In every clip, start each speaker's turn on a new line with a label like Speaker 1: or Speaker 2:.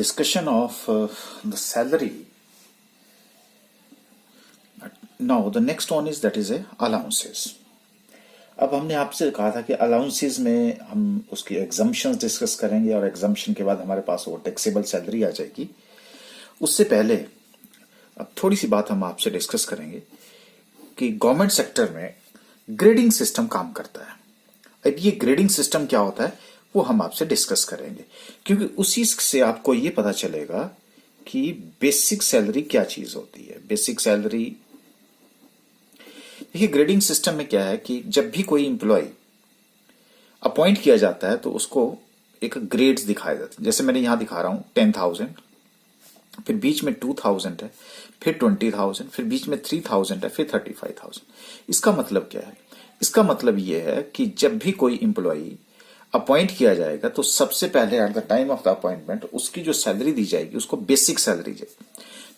Speaker 1: discussion of the salary. Now the next one is that is a allowances. अब हमने आपसे कहा था कि अलाउंसेस में हम उसकी एग्जम्पशंस डिस्कस करेंगे और एग्जम्पशन के बाद हमारे पास वो टैक्सेबल सैलरी आ जाएगी। उससे पहले अब थोड़ी सी बात हम आपसे डिस्कस करेंगे कि गवर्नमेंट सेक्टर में ग्रेडिंग सिस्टम काम करता है। अब ये ग्रेडिंग सिस्टम क्या होता है वो हम आपसे डिस्कस करेंगे, क्योंकि उसी से आपको ये पता चलेगा कि बेसिक सैलरी क्या चीज होती है। बेसिक सैलरी, देखिए ग्रेडिंग सिस्टम में क्या है कि जब भी कोई इंप्लॉय अपॉइंट किया जाता है तो उसको एक ग्रेड्स दिखाए जाते हैं। जैसे मैंने यहां दिखा रहा हूं 10,000, फिर बीच में 2,000 है, फिर 20,000, फिर बीच में 3,000 है, फिर 35,000। इसका मतलब क्या है? इसका मतलब यह है कि जब भी कोई इंप्लॉय अपॉइंट किया जाएगा तो सबसे पहले at the time of the appointment उसकी जो सैलरी दी जाएगी उसको बेसिक सैलरी जाएगी।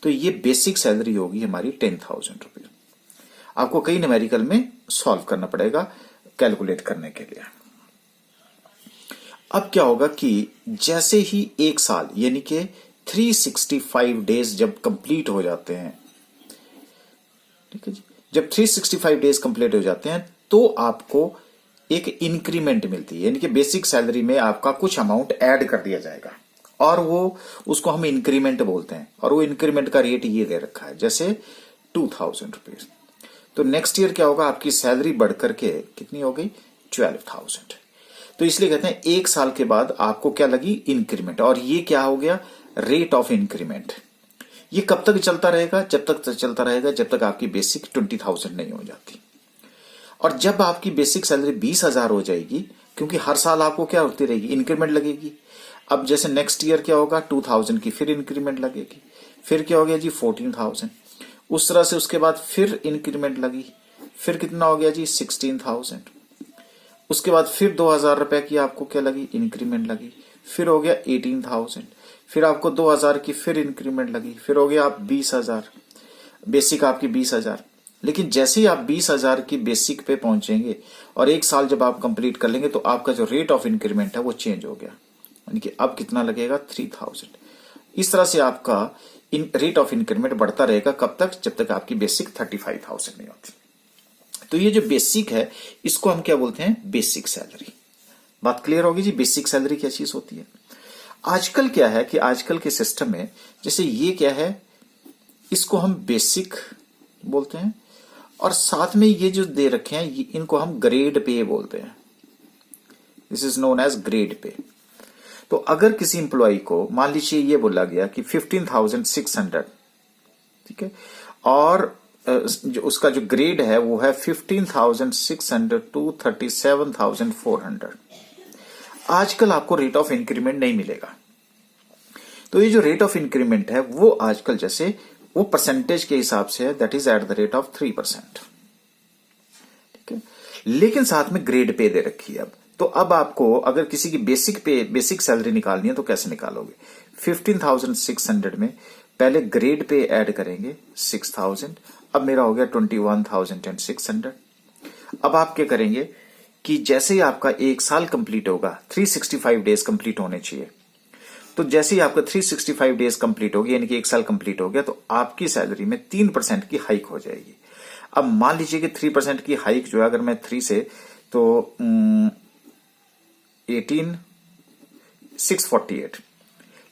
Speaker 1: तो ये बेसिक सैलरी होगी हमारी 10,000 रुपये। आपको कई न्यूमेरिकल में सॉल्व करना पड़ेगा कैलकुलेट करने के लिए। अब क्या होगा कि जैसे ही एक साल यानी कि 365 डेज जब कंप्लीट हो जाते हैं, ठीक है जी, जब 365 डेज कंप्लीट हो जाते हैं तो आपको एक इंक्रीमेंट मिलती है, यानी कि बेसिक सैलरी में आपका कुछ अमाउंट ऐड कर दिया जाएगा और वो उसको हम इंक्रीमेंट बोलते हैं। और वो इंक्रीमेंट का रेट ये दे रखा है जैसे 2,000 रुपीज। तो नेक्स्ट ईयर क्या होगा, आपकी सैलरी बढ़कर के कितनी हो गई 12,000। तो इसलिए कहते हैं एक साल के बाद आपको क्या लगी इंक्रीमेंट। और ये क्या हो गया रेट ऑफ इंक्रीमेंट। ये कब तक चलता रहेगा? जब तक चलता रहेगा जब तक आपकी बेसिक 20,000 नहीं हो जाती। और जब आपकी बेसिक सैलरी 20,000 हो जाएगी, क्योंकि हर साल आपको क्या होती रहेगी इंक्रीमेंट लगेगी। अब जैसे नेक्स्ट ईयर क्या होगा 2,000 की फिर इंक्रीमेंट लगेगी, फिर क्या हो गया जी 14,000, उस तरह से उसके बाद फिर इंक्रीमेंट लगी, फिर कितना हो गया जी 16,000, उसके बाद फिर 2,000 रुपए की आपको क्या लगी इंक्रीमेंट लगी, फिर हो गया 18,000, फिर आपको 2,000 की फिर इंक्रीमेंट लगी, फिर हो गया आप 20,000, बेसिक आपकी 20,000। लेकिन जैसे ही आप 20,000 की बेसिक पे पहुंचेंगे और एक साल जब आप कंप्लीट कर लेंगे तो आपका जो रेट ऑफ इंक्रीमेंट है वो चेंज हो गया, यानी कि अब कितना लगेगा 3,000। इस तरह से आपका रेट ऑफ इंक्रीमेंट बढ़ता रहेगा। कब तक? जब तक आपकी बेसिक 35,000 नहीं होती। तो ये जो बेसिक है इसको हम क्या बोलते हैं बेसिक सैलरी। बात क्लियर होगी जी, बेसिक सैलरी क्या चीज होती है। आजकल क्या है कि आजकल के सिस्टम में जैसे ये क्या है इसको हम बेसिक बोलते हैं और साथ में ये जो दे रखे हैं इनको हम ग्रेड पे बोलते हैं। This is known as grade pay. तो अगर किसी इंप्लॉय को मान लीजिए ये बोला गया कि 15,600, ठीक है, और जो उसका जो ग्रेड है वो है 15,600 टू 37,400। आजकल आपको रेट ऑफ इंक्रीमेंट नहीं मिलेगा। तो ये जो रेट ऑफ इंक्रीमेंट है वो आजकल जैसे वो परसेंटेज के हिसाब से है, that is at the rate of 3%, ठीक है। लेकिन साथ में ग्रेड पे दे रखी है। अब तो अब आपको अगर किसी की बेसिक सैलरी निकालनी है तो कैसे निकालोगे? 15,600 में पहले ग्रेड पे ऐड करेंगे 6,000, अब मेरा हो गया 21,600। अब आप क्या करेंगे कि जैसे ही आपका एक साल कंप्लीट होगा, 365 डेज कंप्लीट होने चाहिए, तो जैसे ही आपका 365 डेज कंप्लीट हो गया यानी कि एक साल कंप्लीट हो गया तो आपकी सैलरी में 3% की हाइक हो जाएगी। अब मान लीजिए कि 3% की हाइक जो है अगर मैं 3 से तो 18,648,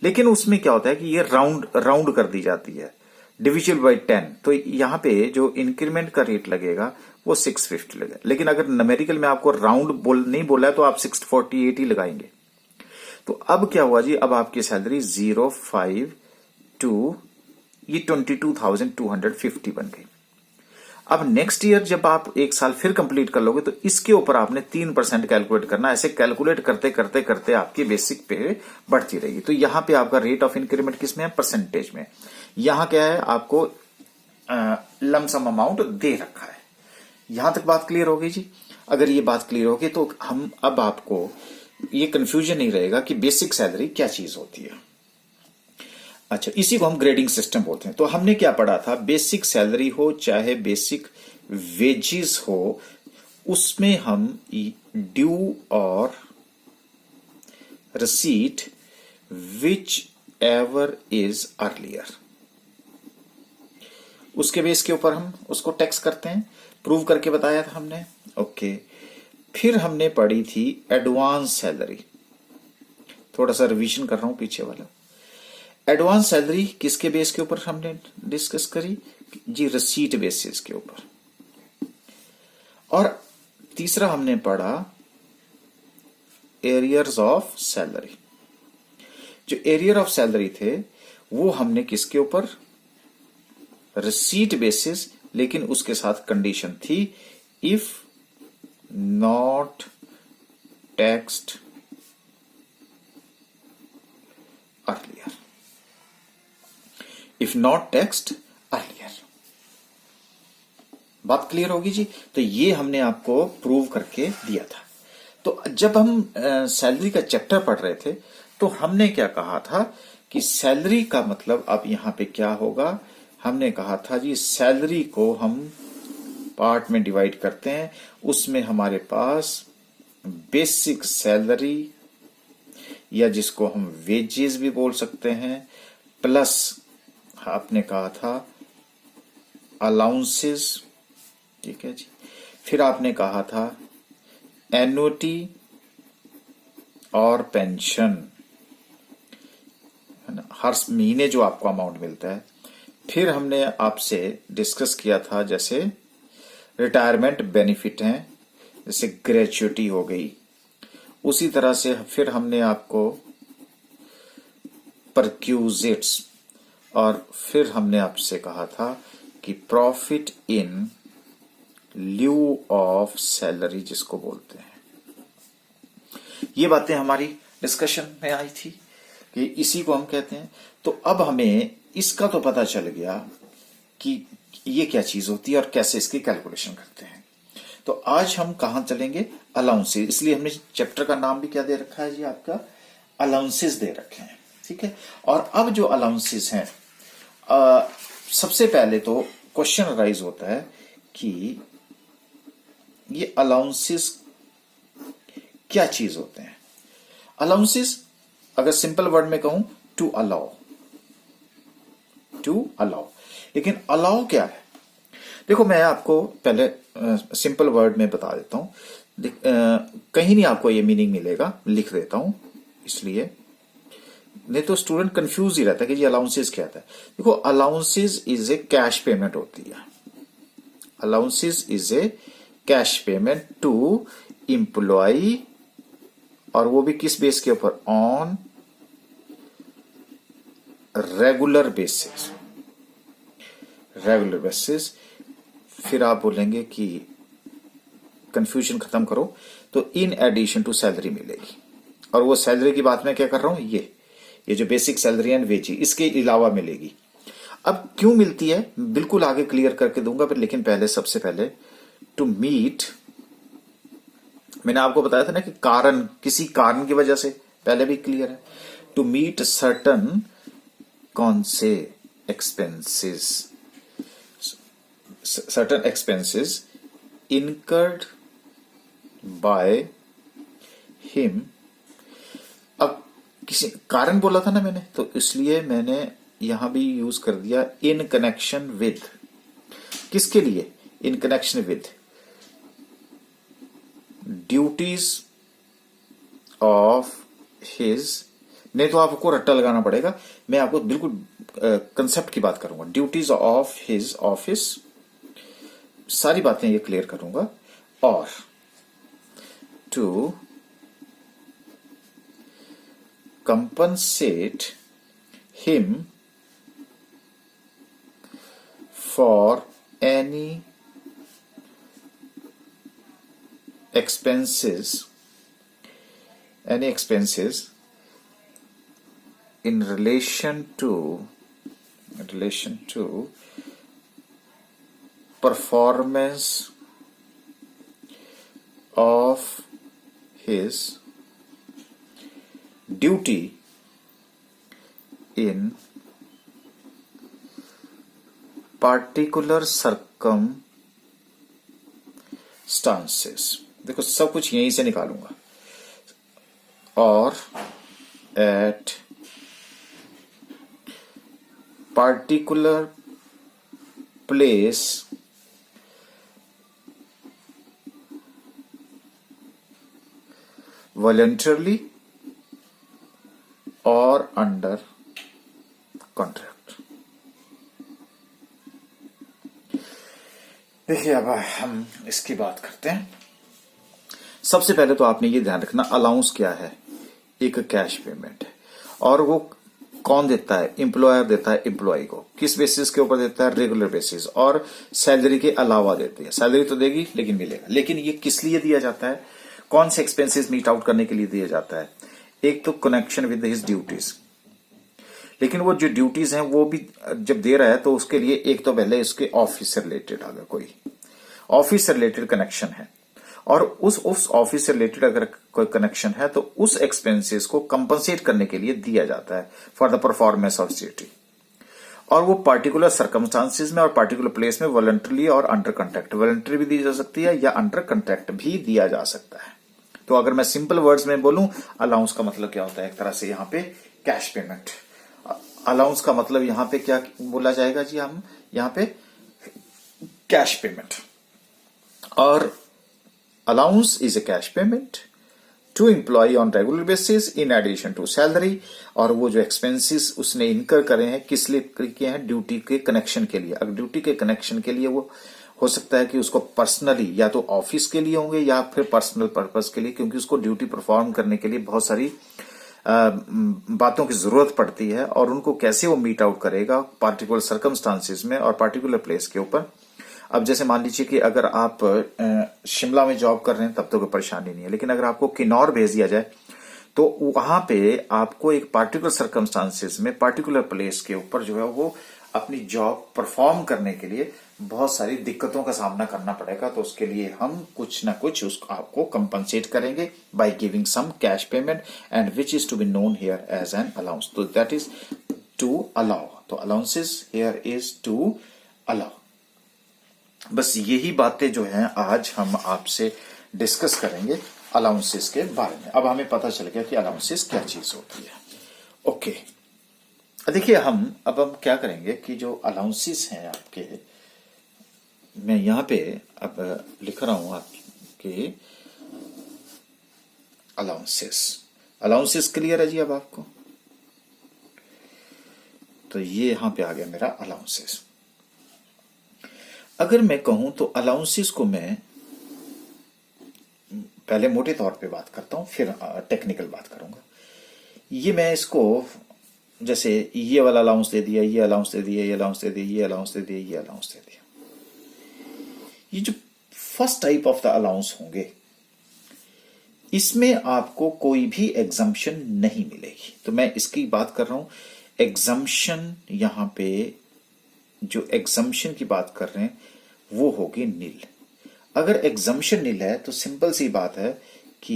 Speaker 1: लेकिन उसमें क्या होता है कि ये राउंड कर दी जाती है डिविजिबल बाय 10। तो यहां पे जो इंक्रीमेंट का रेट लगेगा वो 650 लगेगा। लेकिन अगर न्यूमेरिकल में आपको राउंड नहीं बोला है तो आप 648 ही लगाएंगे। तो अब क्या हुआ जी, अब आपकी सैलरी 052 ये 22,250 बन गई। अब नेक्स्ट ईयर जब आप एक साल फिर कंप्लीट कर लोगे तो इसके ऊपर आपने 3% कैलकुलेट करना। ऐसे कैलकुलेट करते करते करते आपकी बेसिक पे बढ़ती रहेगी। तो यहां पे आपका रेट ऑफ इंक्रीमेंट किस में है? परसेंटेज में। यहां क्या है आपको लमसम अमाउंट दे रखा है। यहां तक बात क्लियर हो गई जी। अगर ये बात क्लियर होगी तो हम अब आपको ये कंफ्यूजन नहीं रहेगा कि बेसिक सैलरी क्या चीज होती है। अच्छा, इसी को हम ग्रेडिंग सिस्टम बोलते हैं। तो हमने क्या पढ़ा था, बेसिक सैलरी हो चाहे बेसिक वेजेस हो, उसमें हम ड्यू और receipt which ever is earlier. उसके बेस के ऊपर हम उसको टैक्स करते हैं, प्रूव करके बताया था हमने। ओके, फिर हमने पढ़ी थी एडवांस सैलरी। थोड़ा सा रिवीजन कर रहा हूं पीछे वाला। एडवांस सैलरी किसके बेस के ऊपर हमने डिस्कस करी जी? रिसीट बेसिस के ऊपर। और तीसरा हमने पढ़ा एरियर्स ऑफ सैलरी। जो एरियर ऑफ सैलरी थे वो हमने किसके ऊपर? रिसीट बेसिस, लेकिन उसके साथ कंडीशन थी if not taxed earlier. If not taxed earlier. बात क्लियर होगी जी? तो ये हमने आपको प्रूव करके दिया था। तो जब हम सैलरी का चैप्टर पढ़ रहे थे तो हमने क्या कहा था कि सैलरी का मतलब अब यहां पे क्या होगा? हमने कहा था जी सैलरी को हम पार्ट में डिवाइड करते हैं। उसमें हमारे पास बेसिक सैलरी, या जिसको हम वेजेस भी बोल सकते हैं, प्लस आपने कहा था अलाउंसेस, ठीक है जी। फिर आपने कहा था एन्युटी और पेंशन, है ना, हर महीने जो आपको अमाउंट मिलता है। फिर हमने आपसे डिस्कस किया था जैसे रिटायरमेंट बेनिफिट हैं, जैसे ग्रेच्युटी हो गई। उसी तरह से फिर हमने आपको परक्यूजिट्स, और फिर हमने आपसे कहा था कि profit in lieu of salary जिसको बोलते हैं। ये बातें हमारी डिस्कशन में आई थी कि इसी को हम कहते हैं। तो अब हमें इसका तो पता चल गया कि ये क्या चीज होती है और कैसे इसकी कैलकुलेशन करते हैं। तो आज हम कहां चलेंगे? अलाउंसेस। इसलिए हमने चैप्टर का नाम भी क्या दे रखा है जी? आपका अलाउंसेस दे रखे हैं, ठीक है। और अब जो अलाउंसेस हैं, सबसे पहले तो क्वेश्चन राइज होता है कि ये अलाउंसेस क्या चीज होते हैं? अलाउंसेस अगर सिंपल वर्ड में कहूं, टू अलाउ। टू अलाउ, लेकिन अलाउ क्या है? देखो मैं आपको पहले सिंपल वर्ड में बता देता हूं। कहीं नहीं आपको ये मीनिंग मिलेगा, लिख देता हूं, इसलिए नहीं तो स्टूडेंट कंफ्यूज ही रहता है कि ये अलाउंसेस क्या था। देखो allowances is a cash payment होती है। Allowances is a cash payment to employ, और वो भी किस बेस के ऊपर? On regular basis. Regular basis. फिर आप बोलेंगे कि कंफ्यूजन खत्म करो, तो इन एडिशन टू सैलरी मिलेगी। और वो सैलरी की बात मैं क्या कर रहा हूं? ये जो बेसिक सैलरी एंड वेज, इसके अलावा मिलेगी। अब क्यों मिलती है बिल्कुल आगे क्लियर करके दूंगा, पर लेकिन पहले सबसे पहले टू मीट, मैंने आपको बताया था ना कि कारण, किसी कारण की वजह से, पहले भी क्लियर है। टू मीट सर्टन कौन से expenses, certain expenses incurred by him. अब किसी कारण बोला था ना मैंने, तो इसलिए मैंने यहां भी यूज कर दिया इन कनेक्शन विद। किसके लिए? In connection with duties of his. नहीं तो आपको रट्टा लगाना पड़ेगा, मैं आपको बिल्कुल कंसेप्ट की बात करूंगा। ड्यूटीज ऑफ हिज ऑफिस, सारी बातें ये क्लियर करूंगा। और to compensate him for any expenses in relation to performance of his duty in particular circumstances। देखो सब कुछ यहीं से निकालूंगा। और eight particular place voluntarily or under contract। देखिए अब हम इसकी बात करते हैं। सबसे पहले तो आपने ये ध्यान रखना, अलाउंस क्या है? एक कैश पेमेंट है, और वो कौन देता है? एम्प्लॉयर देता है एम्प्लॉय को। किस बेसिस के ऊपर देता है? रेगुलर बेसिस, और सैलरी के अलावा देती है। सैलरी तो देगी लेकिन मिलेगा। लेकिन ये किस लिए दिया जाता है? कौन से एक्सपेंसेस मीट आउट करने के लिए दिया जाता है? एक तो कनेक्शन विद हिज ड्यूटीज, लेकिन वो जो ड्यूटीज हैं वो भी जब दे रहा है तो उसके लिए एक तो पहले इसके ऑफिस से रिलेटेड, अगर कोई ऑफिस से रिलेटेड कनेक्शन है और उस ऑफिस से रिलेटेड अगर कोई कनेक्शन है तो उस एक्सपेंसेस को कंपनसेट करने के लिए दिया जाता है for the performance of duty. और वो पार्टिकुलर सर्कमस्टांसिस में और पार्टिकुलर प्लेस में वॉलंटरी और अंडर कॉन्ट्रैक्ट, वॉलंटरी भी दी जा सकती है या अंडर कॉन्ट्रैक्ट भी दिया जा सकता है। तो अगर मैं सिंपल वर्ड्स में बोलूं, अलाउंस का मतलब क्या होता है? एक तरह से यहां पे कैश पेमेंट। अलाउंस का मतलब यहां पे क्या बोला जाएगा जी? हम यहां पे कैश पेमेंट। और allowance is a cash payment to employ on regular basis in addition to salary. और वो जो एक्सपेंसेस उसने इनकर करे हैं किस लिए किए हैं? ड्यूटी के कनेक्शन के लिए। अगर ड्यूटी के कनेक्शन के लिए वो हो सकता है कि उसको पर्सनली या तो ऑफिस के लिए होंगे या फिर पर्सनल पर्पस के लिए, क्योंकि उसको ड्यूटी परफॉर्म करने के लिए बहुत सारी बातों की जरूरत पड़ती है, और उनको कैसे वो मीट आउट करेगा पार्टिकुलर सर्कमस्टांसिस में और पार्टिकुलर प्लेस के ऊपर। अब जैसे मान लीजिए कि अगर आप शिमला में जॉब कर रहे हैं तब तो कोई परेशानी नहीं है, लेकिन अगर आपको किन्नौर भेज दिया जाए तो वहां पे आपको एक पार्टिकुलर सर्कमस्टांसिस में पार्टिकुलर प्लेस के ऊपर जो है वो अपनी जॉब परफॉर्म करने के लिए बहुत सारी दिक्कतों का सामना करना पड़ेगा। तो उसके लिए हम कुछ ना कुछ उसको आपको कंपनसेट करेंगे by giving some cash payment, and which is to be known here as an allowance. तो दैट इज टू अलाउ। तो allowances here is to allow. बस यही बातें जो हैं आज हम आपसे डिस्कस करेंगे अलाउंसेस के बारे में। अब हमें पता चल गया कि अलाउंसेस क्या चीज होती है। ओके, देखिए हम क्या करेंगे कि जो अलाउंसेस हैं आपके, मैं यहां पे अब लिख रहा हूं आपके अलाउंसेस क्लियर है जी अब आपको? तो ये यहां पे आ गया मेरा अलाउंसेस। अगर मैं कहूं तो अलाउंसेस को मैं पहले मोटे तौर पे बात करता हूं, फिर टेक्निकल बात करूंगा। ये मैं इसको जैसे ये वाला अलाउंस दे दिया, ये अलाउंस दे दिया, ये अलाउंस दे दिया, ये अलाउंस दे दिया, ये अलाउंस दे दिया। ये जो first type of the allowance होंगे इसमें आपको कोई भी एग्जम्पशन नहीं मिलेगी। तो मैं इसकी बात कर रहा हूं एग्जम्पशन। यहां पे जो एग्जम्पशन की बात कर रहे हैं वो होगी नील। अगर एग्जम्पशन नील है तो सिंपल सी बात है कि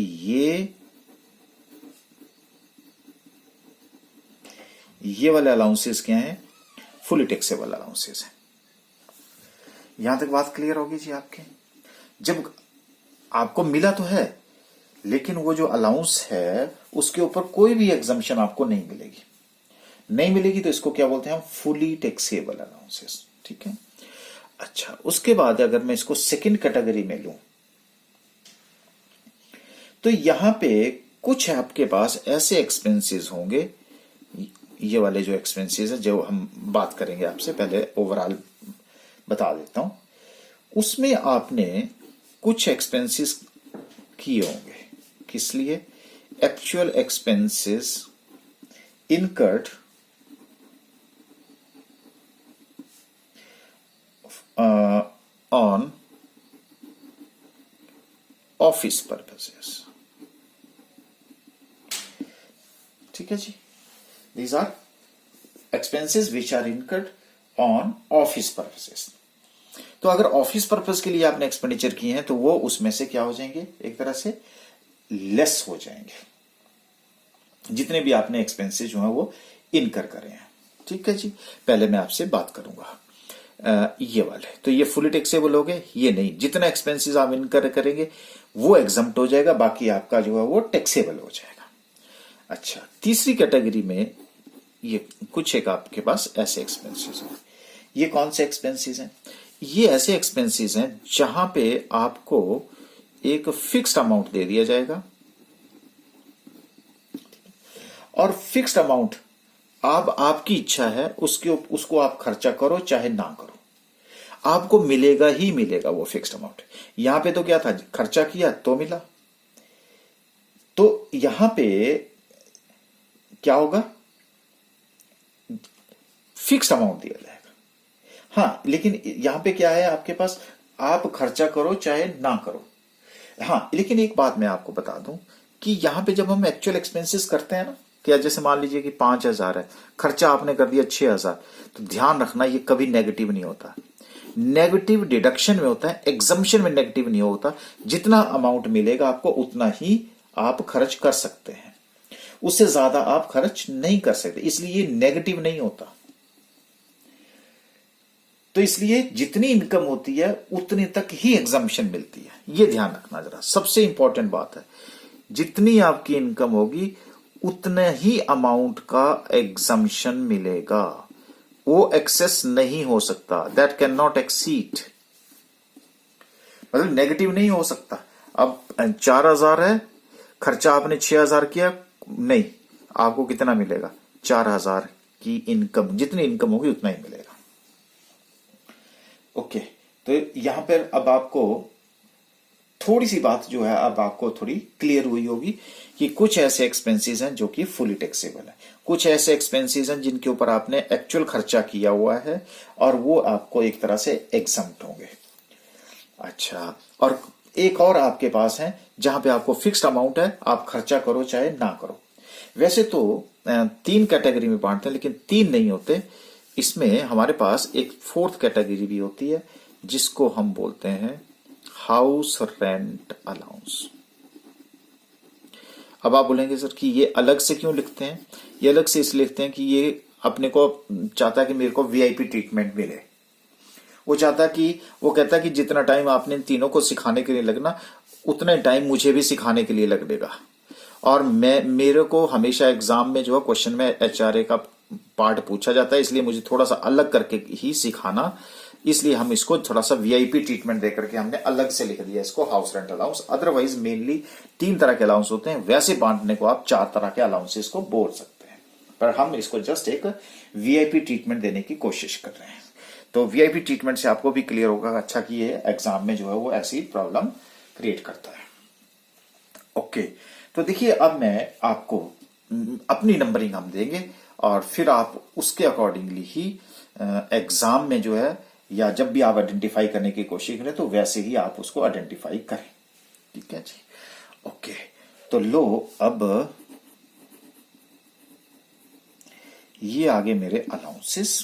Speaker 1: ये वाले अलाउंसेस क्या हैं? फुली टैक्सेबल अलाउंसेस हैं। यहां तक बात क्लियर होगी जी आपके? जब आपको मिला तो है, लेकिन वो जो अलाउंस है उसके ऊपर कोई भी एग्जम्पशन आपको नहीं मिलेगी तो इसको क्या बोलते हैं हम? Fully taxable allowances. ठीक है। अच्छा, उसके बाद अगर मैं इसको सेकंड कैटेगरी में लूं तो यहां पे कुछ आपके पास ऐसे एक्सपेंसेस होंगे, ये वाले जो एक्सपेंसेस है जो हम बात करेंगे आपसे, पहले ओवरऑल बता देता हूं। उसमें आपने कुछ एक्सपेंसेस किए होंगे, किस लिए? Actual expenses incurred on office purposes. ठीक है जी, these are expenses which are incurred on office purposes। तो अगर ऑफिस पर्पस के लिए आपने एक्सपेंडिचर किए हैं तो वो उसमें से क्या हो जाएंगे? एक तरह से लेस हो जाएंगे, जितने भी आपने एक्सपेंसेस जो है वो इनकर करे हैं। ठीक है जी, पहले मैं आपसे बात करूंगा ये वाले। तो ये फुली टैक्सेबल हो गए, ये नहीं। जितना एक्सपेंसेस आप इनकर करेंगे वो एग्जम्प्ट हो जाएगा, बाकी आपका जो है वो टैक्सेबल हो जाएगा। अच्छा, तीसरी कैटेगरी में ये कुछ एक आपके पास ऐसे एक्सपेंसेस हैं। ये कौन से एक्सपेंसेस हैं? ये ऐसे एक्सपेंसेस हैं जहां पे आपको एक फिक्स्ड अमाउंट दे दिया जाएगा और फिक्स्ड अमाउंट अब आपकी इच्छा है उसको आप खर्चा करो चाहे ना करो, आपको मिलेगा ही मिलेगा वो फिक्स्ड अमाउंट। यहां पे तो क्या था, खर्चा किया तो मिला। तो यहां पे क्या होगा, फिक्स्ड अमाउंट दिया जाएगा। हाँ, लेकिन यहां पे क्या है आपके पास, आप खर्चा करो चाहे ना करो। हाँ, लेकिन एक बात मैं आपको बता दूं कि यहां पे जब हम एक्चुअल एक्सपेंसेस करते हैं ना, क्या जैसे मान लीजिए कि 5,000 है, खर्चा आपने कर दिया 6,000, तो ध्यान रखना ये कभी नेगेटिव नहीं होता। नेगेटिव डिडक्शन में होता है, एग्जम्पशन में नेगेटिव नहीं होता। जितना अमाउंट मिलेगा आपको उतना ही आप खर्च कर सकते हैं, उससे ज्यादा आप खर्च नहीं कर सकते, इसलिए ये नेगेटिव नहीं होता। तो इसलिए जितनी इनकम होती है उतने तक ही एग्जम्पशन मिलती है, ये ध्यान रखना जरा, सबसे इंपॉर्टेंट बात है। जितनी आपकी इनकम होगी उतने ही अमाउंट का एग्जम्पशन मिलेगा, वो एक्सेस नहीं हो सकता, दैट कैन नॉट एक्सीड, मतलब नेगेटिव नहीं हो सकता। अब 4,000 है, खर्चा आपने 6,000 किया, नहीं, आपको कितना मिलेगा, 4,000 की इनकम, जितनी इनकम होगी उतना ही मिलेगा। ओके, तो यहां पर अब आपको थोड़ी सी बात जो है अब आपको थोड़ी क्लियर हुई होगी कि कुछ ऐसे एक्सपेंसेस हैं जो कि फुली टैक्सेबल है, कुछ ऐसे एक्सपेंसेस हैं जिनके ऊपर आपने एक्चुअल खर्चा किया हुआ है और वो आपको एक तरह से एग्जम्प्ट होंगे। अच्छा, और एक और आपके पास है जहां पे आपको फिक्स्ड अमाउंट है, आप खर्चा करो चाहे ना करो। वैसे तो 3 कैटेगरी में बांटते हैं, लेकिन 3 नहीं होते, इसमें हमारे पास एक 4th कैटेगरी भी होती है जिसको हम बोलते हैं हाउस रेंट अलाउंस। अब आप बोलेंगे सर कि ये अलग से क्यों लिखते हैं? ये अलग से इसलिए लिखते हैं कि ये अपने को चाहता है कि मेरे को वीआईपी ट्रीटमेंट मिले। वो चाहता है कि, वो कहता है कि जितना टाइम आपने इन तीनों को सिखाने के लिए लगना उतना टाइम मुझे भी सिखाने के लिए लगेगा। और मेरे को हमेशा एग्जाम में जो है क्वेश्चन में एचआरए का पार्ट पूछा जाता है, इसलिए मुझे थोड़ा सा अलग करके ही सिखाना, इसलिए हम इसको थोड़ा सा वीआईपी ट्रीटमेंट देकर के हमने अलग से लिख दिया इसको house rent allowance. Otherwise mainly 3 तरह के अलाउंस होते हैं, वैसे बांटने को आप 4 तरह के अलाउंसेस को बोल सकते हैं, पर हम इसको जस्ट एक वीआईपी ट्रीटमेंट देने की कोशिश कर रहे हैं। तो वीआईपी ट्रीटमेंट से आपको भी क्लियर होगा अच्छा कि ये एग्जाम में जो है वो ऐसी प्रॉब्लम क्रिएट करता है। ओके, तो देखिए अब मैं आपको अपनी नंबरिंग हम देंगे और फिर आप उसके अकॉर्डिंगली ही एग्जाम में जो है या जब भी आप आइडेंटिफाई करने की कोशिश करें तो वैसे ही आप उसको आइडेंटिफाई करें। ठीक है जी, ओके। तो लो, अब ये आगे मेरे अलाउंसेस।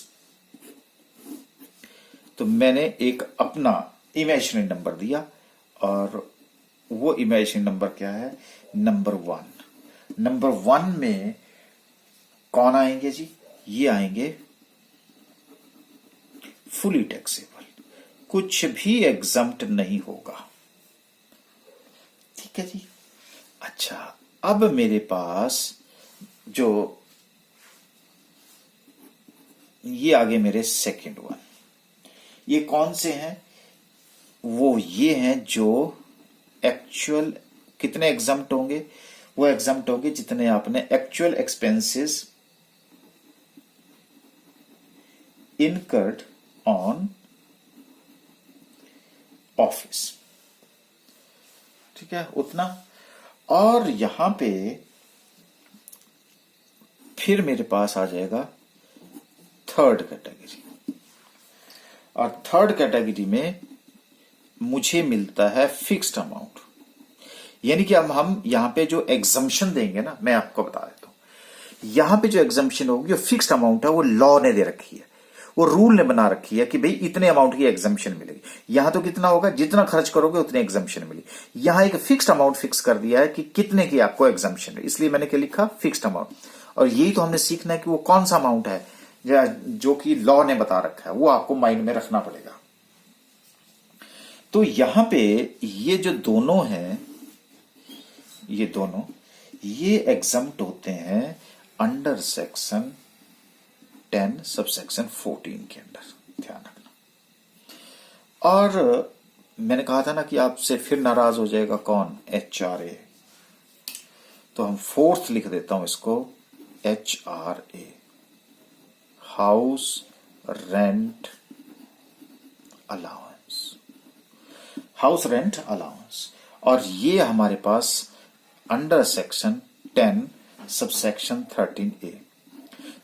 Speaker 1: तो मैंने एक अपना इमेजिनरी नंबर दिया और वो इमेजिनरी नंबर क्या है, नंबर 1। नंबर 1 में कौन आएंगे जी, ये आएंगे फुली टैक्सेबल, कुछ भी एग्जम्प्ट नहीं होगा। ठीक है जी। अच्छा, अब मेरे पास जो ये आगे मेरे सेकंड 1, ये कौन से हैं, वो ये हैं जो एक्चुअल कितने एग्जम्प्ट होंगे, वो एग्जम्प्ट होंगे जितने आपने actual expenses incurred on office. ठीक है, उतना। और यहां पे फिर मेरे पास आ जाएगा 3rd कैटेगरी, और 3rd कैटेगरी में मुझे मिलता है फिक्स्ड अमाउंट। यानी कि अब हम यहां पे जो एग्जम्पशन देंगे ना, मैं आपको बता देता हूं, यहां पे जो एग्जम्पशन होगी, जो फिक्स्ड अमाउंट है वो लॉ ने दे रखी है, वो रूल ने बना रखी है कि भाई इतने अमाउंट की एग्जम्पशन मिलेगी। यहां तो कितना होगा, जितना खर्च करोगे उतने एग्जम्पशन मिलेगी। यहां एक फिक्स्ड अमाउंट फिक्स कर दिया है कि कितने की आपको एग्जम्पशन है, इसलिए मैंने क्या लिखा, फिक्स्ड अमाउंट। और यही तो हमने सीखना है कि वो कौन सा अमाउंट है जो कि लॉ ने बता रखा है, वो आपको माइंड में रखना पड़ेगा। तो यहां पे ये जो दोनों हैं, ये दोनों ये एग्जम्प्ट होते हैं अंडर सेक्शन 10 सबसेक्शन 14 के अंदर, ध्यान रखना। और मैंने कहा था ना कि आपसे फिर नाराज हो जाएगा कौन, HRA, तो हम फोर्थ लिख देता हूं इसको, HRA, house rent allowance, house rent allowance. और ये हमारे पास अंडर सेक्शन 10 सबसेक्शन 13A।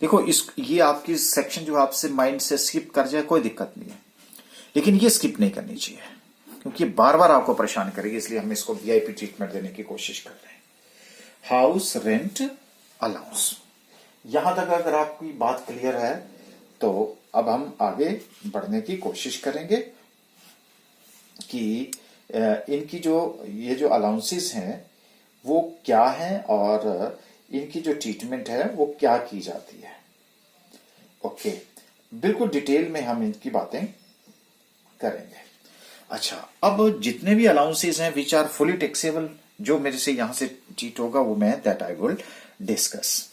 Speaker 1: देखो ये आपकी सेक्शन जो आपसे माइंड से स्किप कर जाए कोई दिक्कत नहीं है, लेकिन ये स्किप नहीं करनी चाहिए क्योंकि बार बार आपको परेशान करेगी, इसलिए हम इसको VIP ट्रीटमेंट देने की कोशिश कर रहे हैं। हाउस रेंट अलाउंस, यहां तक अगर आपकी बात क्लियर है तो अब हम आगे बढ़ने की कोशिश करेंगे कि इनकी जो ये जो अलाउंसेस हैं वो क्या हैं और इनकी जो ट्रीटमेंट है वो क्या की जाती है। ओके, बिल्कुल डिटेल में हम इनकी बातें करेंगे। अच्छा, अब जितने भी अलाउंसेस हैं विच आर फुली टैक्सेबल, जो मेरे से यहां से चीट होगा वो मैं that I will discuss.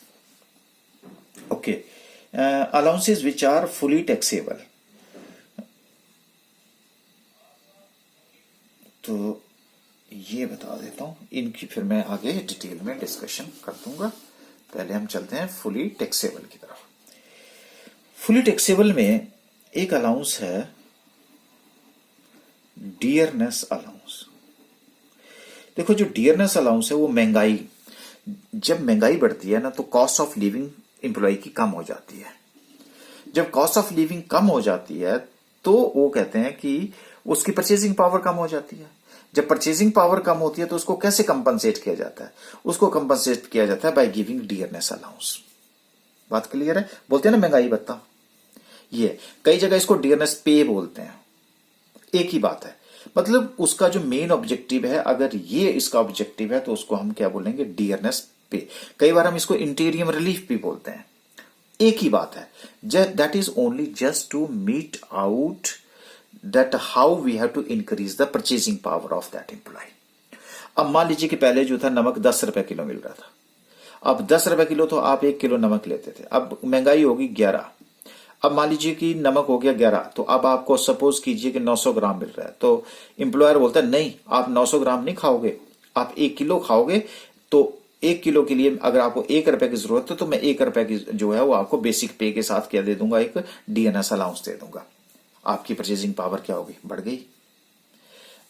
Speaker 1: Okay, allowances which are fully taxable, तो ये बता देता हूं, इनकी फिर मैं आगे डिटेल में डिस्कशन कर दूंगा। पहले हम चलते हैं फुली टैक्सेबल की तरफ। फुली टैक्सेबल में एक अलाउंस है डियरनेस अलाउंस। देखो जो डियरनेस अलाउंस है वो महंगाई, जब महंगाई बढ़ती है ना तो कॉस्ट ऑफ लिविंग एम्प्लॉय की कम हो जाती है। जब कॉस्ट ऑफ लिविंग कम हो जाती है तो वो कहते हैं कि उसकी परचेजिंग पावर कम हो जाती है। जब परचेजिंग पावर कम होती है तो उसको कैसे कंपनसेट किया जाता है, उसको कंपनसेट किया जाता है बाय गिविंग डियरनेस अलाउंस। बात क्लियर है, बोलते हैं ना महंगाई भत्ता, ये कई जगह इसको डियरनेस पे बोलते हैं, एक ही बात है। मतलब उसका जो मेन ऑब्जेक्टिव है, अगर ये इसका ऑब्जेक्टिव है तो उसको हम क्या बोलेंगे, डियरनेस पे। कई बार हम इसको इंटीरियम रिलीफ भी बोलते हैं, एक ही बात है। That is only just to meet out that how we have to increase the purchasing power of that employ. अब मान लीजिए कि पहले जो था नमक 10 रुपए किलो मिल रहा था, अब 10 रुपए किलो तो आप 1 किलो नमक लेते थे, अब महंगाई होगी 11, अब मान लीजिए कि नमक हो गया 11, तो अब आपको सपोज कीजिए कि 900 ग्राम मिल रहा है, तो एम्प्लॉयर बोलता है नहीं आप 900 ग्राम नहीं खाओगे, आप 1 किलो खाओगे। तो 1 किलो के लिए अगर आपको 1 रुपए की जरूरत है तो मैं 1 रुपए की जो है वो आपको बेसिक पे के साथ क्या दे दूंगा, एक डीएनएस अलाउंस दे दूंगा। आपकी परचेजिंग पावर क्या होगी, बढ़ गई।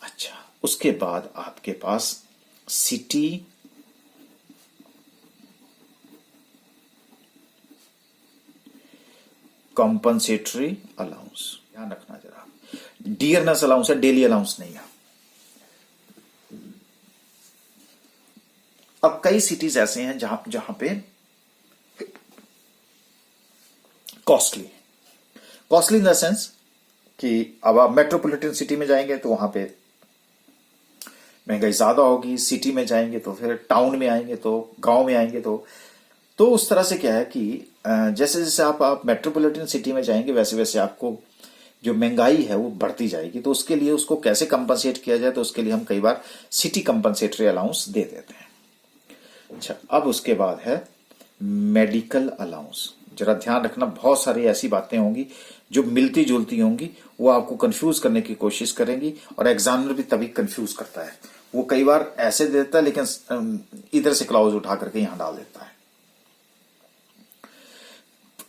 Speaker 1: अच्छा, उसके बाद आपके पास सिटी कॉम्पनसेटरी अलाउंस, ध्यान रखना जरा, डियरनेस अलाउंस है, डेली अलाउंस नहीं है। अब कई सिटीज ऐसे हैं जहां पे कॉस्टली इन द सेंस कि अब आप मेट्रोपॉलिटन सिटी में जाएंगे तो वहां पे महंगाई ज्यादा होगी, सिटी में जाएंगे तो फिर टाउन में आएंगे तो गांव में आएंगे तो उस तरह से क्या है कि जैसे जैसे आप मेट्रोपॉलिटन सिटी में जाएंगे वैसे वैसे आपको जो महंगाई है वो बढ़ती जाएगी। तो उसके लिए उसको कैसे कंपनसेट किया जाए, तो उसके लिए हम कई बार सिटी कंपनसेटरी अलाउंस दे देते हैं। अच्छा, अब उसके बाद है मेडिकल अलाउंस। जरा ध्यान रखना, बहुत सारी ऐसी बातें होंगी जो मिलती जुलती होंगी, वो आपको कंफ्यूज करने की कोशिश करेंगी और एग्जामिनर भी तभी कंफ्यूज करता है। वो कई बार ऐसे देता है लेकिन इधर से क्लॉज उठा करके यहां डाल देता है।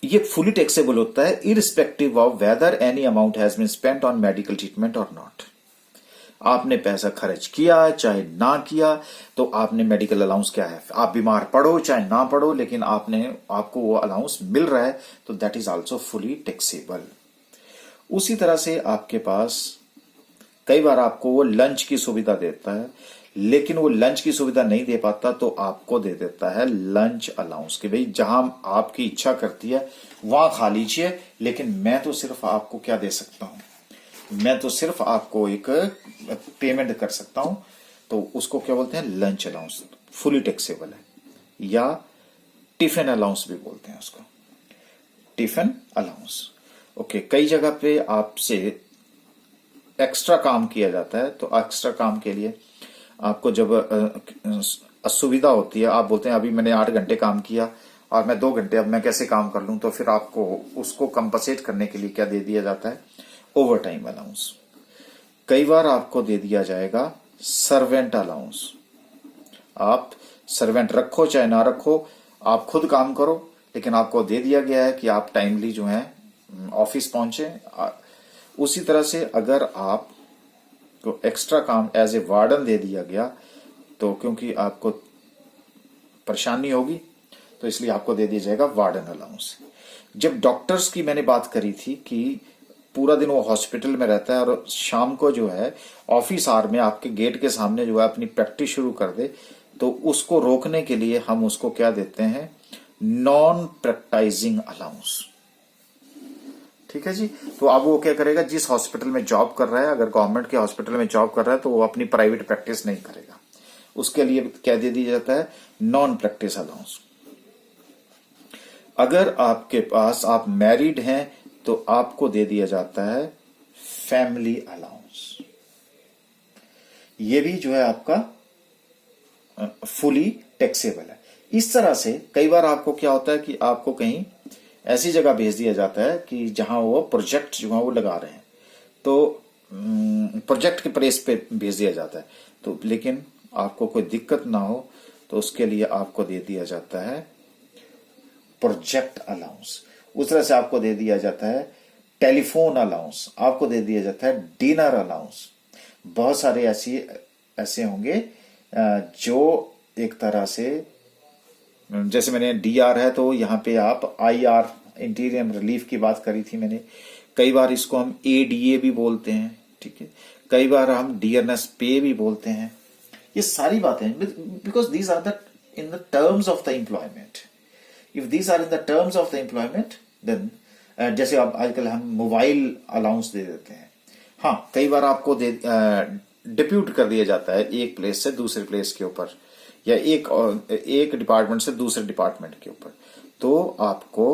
Speaker 1: ये फुली टैक्सेबल होता है irrespective of whether any amount has been spent on medical treatment और नॉट। आपने पैसा खर्च किया चाहे ना किया तो आपने मेडिकल अलाउंस क्या है, आप बीमार पड़ो चाहे ना पड़ो लेकिन आपको वो अलाउंस मिल रहा है, तो that is also fully taxable. उसी तरह से आपके पास कई बार आपको वो लंच की सुविधा देता है, लेकिन वो लंच की सुविधा नहीं दे पाता तो आपको दे देता है लंच अलाउंस कि भाई जहां आपकी इच्छा करती है वहां खा लीजिए, लेकिन मैं तो सिर्फ आपको क्या दे सकता हूं, मैं तो सिर्फ आपको एक पेमेंट कर सकता हूं। तो उसको क्या बोलते हैं, लंच अलाउंस, फुली टैक्सेबल है। या टिफिन अलाउंस भी बोलते हैं उसको, टिफिन अलाउंस। ओके, कई जगह पे आपसे एक्स्ट्रा काम किया जाता है, तो एक्स्ट्रा काम के लिए आपको जब असुविधा होती है, आप बोलते हैं अभी मैंने 8 घंटे काम किया और मैं 2 घंटे अब मैं कैसे काम कर लूं, तो फिर आपको उसको कंपनसेट करने के लिए क्या दे दिया जाता है, ओवर टाइम अलाउंस। कई बार आपको दे दिया जाएगा सर्वेंट अलाउंस। आप सर्वेंट रखो चाहे ना रखो, आप खुद काम करो, लेकिन आपको दे दिया गया है कि आप टाइमली जो है ऑफिस पहुंचे। उसी तरह से अगर आप को एक्स्ट्रा काम एज ए वार्डन दे दिया गया, तो क्योंकि आपको परेशानी होगी तो इसलिए आपको दे दिया जाएगा वार्डन अलाउंस। जब डॉक्टर्स की मैंने बात करी थी कि पूरा दिन वो हॉस्पिटल में रहता है और शाम को जो है ऑफिस आवर में आपके गेट के सामने जो है अपनी प्रैक्टिस शुरू कर दे, तो उसको रोकने के लिए हम उसको क्या देते हैं, नॉन प्रैक्टाइजिंग अलाउंस। ठीक है जी। तो अब वो क्या करेगा, जिस हॉस्पिटल में जॉब कर रहा है, अगर गवर्नमेंट के हॉस्पिटल में जॉब कर रहा है तो वो अपनी प्राइवेट प्रैक्टिस नहीं करेगा, उसके लिए क्या दे दिया जाता है, नॉन प्रैक्टिस अलाउंस। अगर आपके पास आप मैरिड हैं तो आपको दे दिया जाता है फैमिली अलाउंस। ये भी जो है आपका फुली टैक्सेबल है। इस तरह से कई बार आपको क्या होता है कि आपको कहीं ऐसी जगह भेज दिया जाता है कि जहां वो प्रोजेक्ट जो है वो लगा रहे हैं, तो प्रोजेक्ट के प्लेस पे भेज दिया जाता है, तो लेकिन आपको कोई दिक्कत ना हो तो उसके लिए आपको दे दिया जाता है प्रोजेक्ट अलाउंस। उस तरह से आपको दे दिया जाता है टेलीफोन अलाउंस, आपको दे दिया जाता है डिनर अलाउंस। बहुत सारे ऐसे होंगे जो एक तरह से, जैसे मैंने डीआर है तो यहाँ पे आप आईआर इंटीरियर रिलीफ की बात करी थी मैंने, कई बार इसको हम एडीए भी बोलते हैं, ठीक है, कई बार हम डीएनएस पे भी बोलते हैं। ये सारी बातें because these are the in the terms of the employment. If these are in the terms of the employment then जैसे अब आजकल हम मोबाइल अलाउंस दे देते हैं। हाँ, कई बार आपको डिप्यूट कर दिया जाता है एक प्लेस से दूसरे प्लेस के ऊपर, या एक डिपार्टमेंट से दूसरे डिपार्टमेंट के ऊपर, तो आपको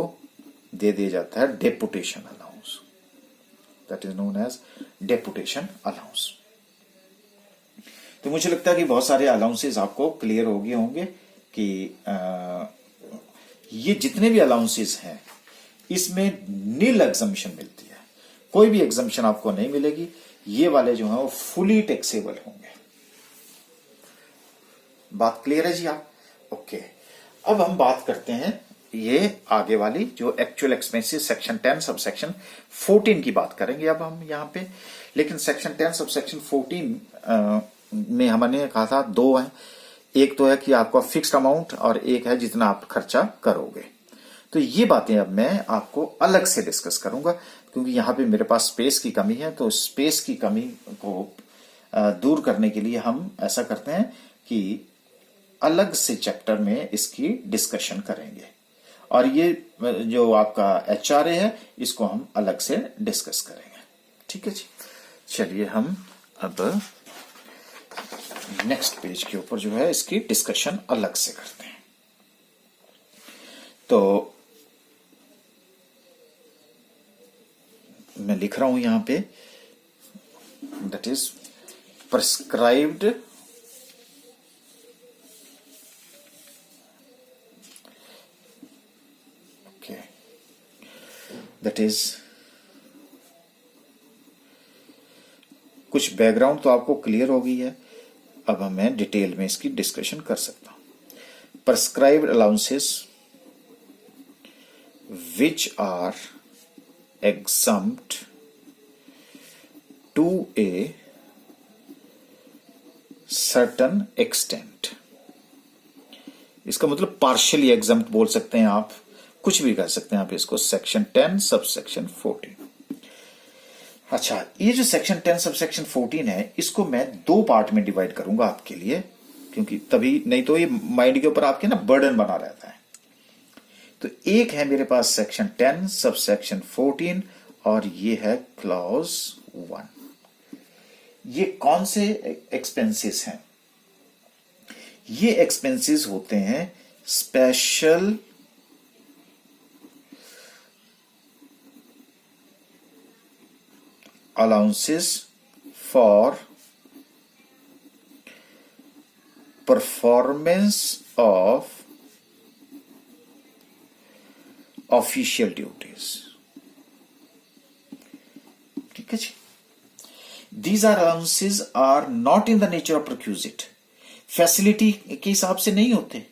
Speaker 1: दे दिया जाता है deputation allowance, that is known as deputation allowance. तो मुझे लगता है कि बहुत सारे अलाउंसेस आपको क्लियर हो गए होंगे कि ये जितने भी अलाउंसेस हैं इसमें नील एग्जम्पशन मिलती है, कोई भी एग्जम्पशन आपको नहीं मिलेगी। ये वाले जो है वो फुली टैक्सेबल होंगे। बात क्लियर है जी आप? ओके। अब हम बात करते हैं ये आगे वाली जो actual expenses section 10 sub section 14 की बात करेंगे अब हम यहाँ पे। लेकिन सेक्शन 10 सब सेक्शन 14 में हमने कहा था दो है, एक तो है कि आपका फिक्स्ड अमाउंट और एक है जितना आप खर्चा करोगे। तो ये बातें अब मैं आपको अलग से डिस्कस करूंगा क्योंकि यहाँ पे मेरे पास स्पेस की कमी है। तो स्पेस की कमी को दूर करने के लिए हम ऐसा करते हैं कि अलग से चैप्टर में इसकी डिस्कशन करेंगे, और ये जो आपका एचआरए है इसको हम अलग से डिस्कस करेंगे। ठीक है जी। चलिए हम अब नेक्स्ट पेज के ऊपर जो है इसकी डिस्कशन अलग से करते हैं। तो मैं लिख रहा हूं यहां पे, that is prescribed okay, that is कुछ बैकग्राउंड तो आपको क्लियर हो गई है। अब मैं डिटेल में इसकी डिस्कशन कर सकता हूं। Prescribed allowances which are exempt to a certain extent। इसका मतलब पार्शियली एग्जम्प्ट बोल सकते हैं आप, कुछ भी कह सकते हैं आप इसको। Section 10 sub section 14। अच्छा, ये जो सेक्शन 10 सब सेक्शन 14 है इसको मैं दो पार्ट में डिवाइड करूंगा आपके लिए, क्योंकि तभी नहीं तो ये माइंड के ऊपर आपके ना बर्डन बना रहता है। तो एक है मेरे पास सेक्शन 10 सब सेक्शन 14 और ये है क्लॉज 1। ये कौन से एक्सपेंसेस हैं? ये एक्सपेंसेस होते हैं special allowances for performance of official duties. ठीक है जी। These are allowances are not in the nature of perquisite, facility के हिसाब से नहीं होते,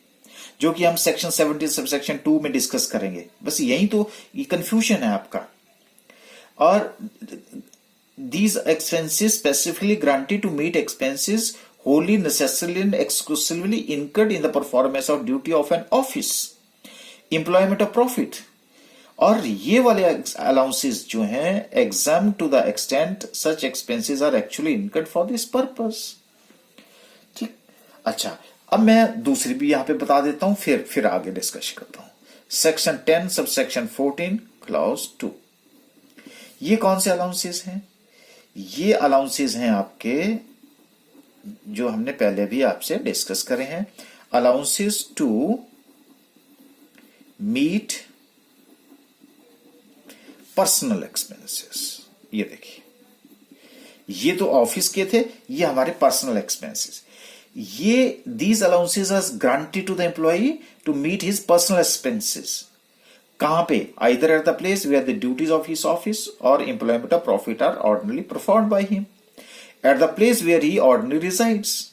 Speaker 1: जो कि हम सेक्शन 17 सब सेक्शन 2 में डिस्कस करेंगे। बस यही तो ये कंफ्यूजन है आपका। और these expenses specifically granted to meet expenses wholly necessarily and exclusively incurred in the performance of duty of an office, employment of profit। और ये वाले allowances जो हैं exempt to the extent such expenses are actually incurred for this purpose। ठीक। अच्छा, अब मैं दूसरी भी यहां पे बता देता हूं, फिर आगे डिस्कस करता हूं। Section 10 sub section 14 clause 2। ये कौन से अलाउंसेस हैं? ये अलाउंसेस हैं आपके जो हमने पहले भी आपसे डिस्कस करे हैं, allowances to meet personal expenses. ये देखिए, ये तो ऑफिस के थे, ये हमारे पर्सनल एक्सपेंसेस। ये these allowances are granted to the employee to meet his personal expenses. कहां पे? Either at the place where the duties of his office और employment of profit are ordinarily performed by him, at the place where he ordinarily resides.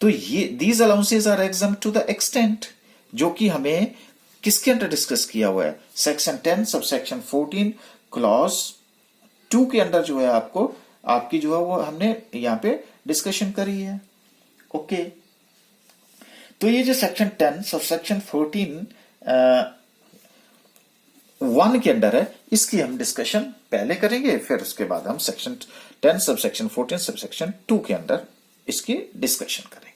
Speaker 1: तो ये these allowances are exempt to the extent जो कि हमें किसके under discuss किया हुआ है? सेक्शन 10 सब सेक्शन 14 क्लॉज 2 के अंडर जो है आपकी जो है वो हमने यहां पे डिस्कशन करी है। ओके, तो ये जो सेक्शन 10 सब सेक्शन 14 1 के अंडर है, इसकी हम डिस्कशन पहले करेंगे, फिर उसके बाद हम section 10 sub section 14 sub section 2 के अंडर इसकी डिस्कशन करेंगे।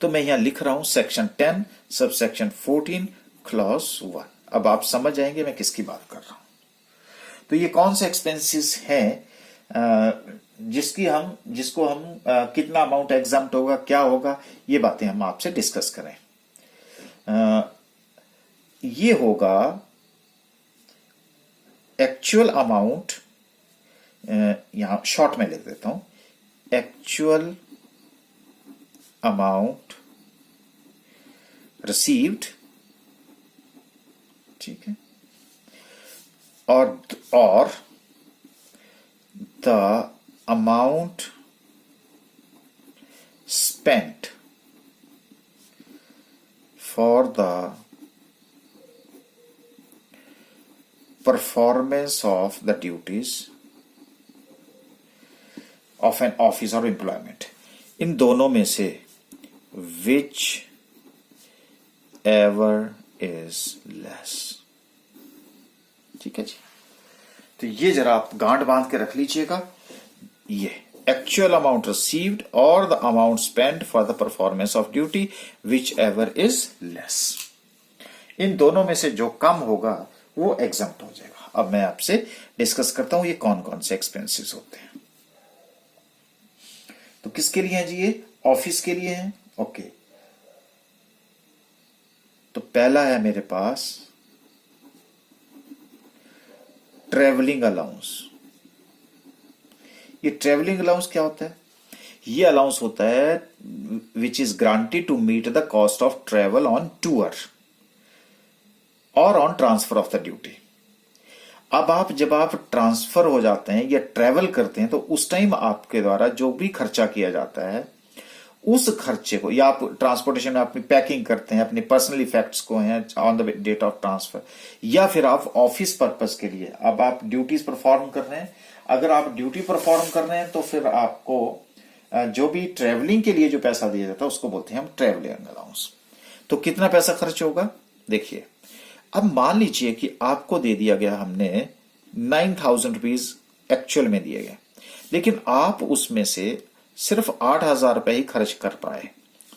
Speaker 1: तो मैं यहां लिख रहा हूं सेक्शन 10 सब सेक्शन 14 क्लॉज 1। अब आप समझ जाएंगे मैं किसकी बात कर रहा हूं। तो ये कौन से एक्सपेंसेस हैं जिसको हम कितना अमाउंट एग्जाम्प्ट होगा, क्या होगा, ये बातें हम आपसे डिस्कस करें। ये होगा एक्चुअल अमाउंट, यहां शॉर्ट में लिख देता हूं, एक्चुअल अमाउंट रिसीव्ड। ठीक है, और the amount spent for the performance of the duties of an office or employment। इन दोनों में से which ever is less। ठीक है जी, तो ये जरा आप गांठ बांध के रख लीजिएगा, ये एक्चुअल अमाउंट रिसीव्ड और the amount spend for the performance of duty which ever is less. इन दोनों में से जो कम होगा वो एग्जम्प्ट हो जाएगा। अब मैं आपसे डिस्कस करता हूं ये कौन कौन से एक्सपेंसेस होते हैं। तो किसके लिए है जी? ये ऑफिस के लिए है। ओके, तो पहला है मेरे पास ट्रेवलिंग अलाउंस। ये ट्रेवलिंग अलाउंस क्या होता है? ये अलाउंस होता है which is granted to meet the cost of travel on tour और on transfer of the duty. अब जब आप ट्रांसफर हो जाते हैं या ट्रेवल करते हैं तो उस टाइम आपके द्वारा जो भी खर्चा किया जाता है उस खर्चे को, या आप ट्रांसपोर्टेशन में अपनी पैकिंग करते हैं, अपने पर्सनल इफेक्ट्स को हैं on the date of transfer, या फिर आप ऑफिस पर्पस के लिए अब आप ड्यूटीज परफॉर्म कर रहे हैं। अगर आप ड्यूटी परफॉर्म कर रहे हैं तो फिर आपको जो भी ट्रेवलिंग के लिए जो पैसा दिया जाता है उसको बोलते हैं हम ट्रेवलिंग अलाउंस। तो कितना पैसा खर्च होगा? देखिए, अब मान लीजिए कि आपको दे दिया गया, हमने 9,000 रुपीज एक्चुअल में दिए गए, लेकिन आप उसमें से सिर्फ 8,000 रुपए ही खर्च कर पाए।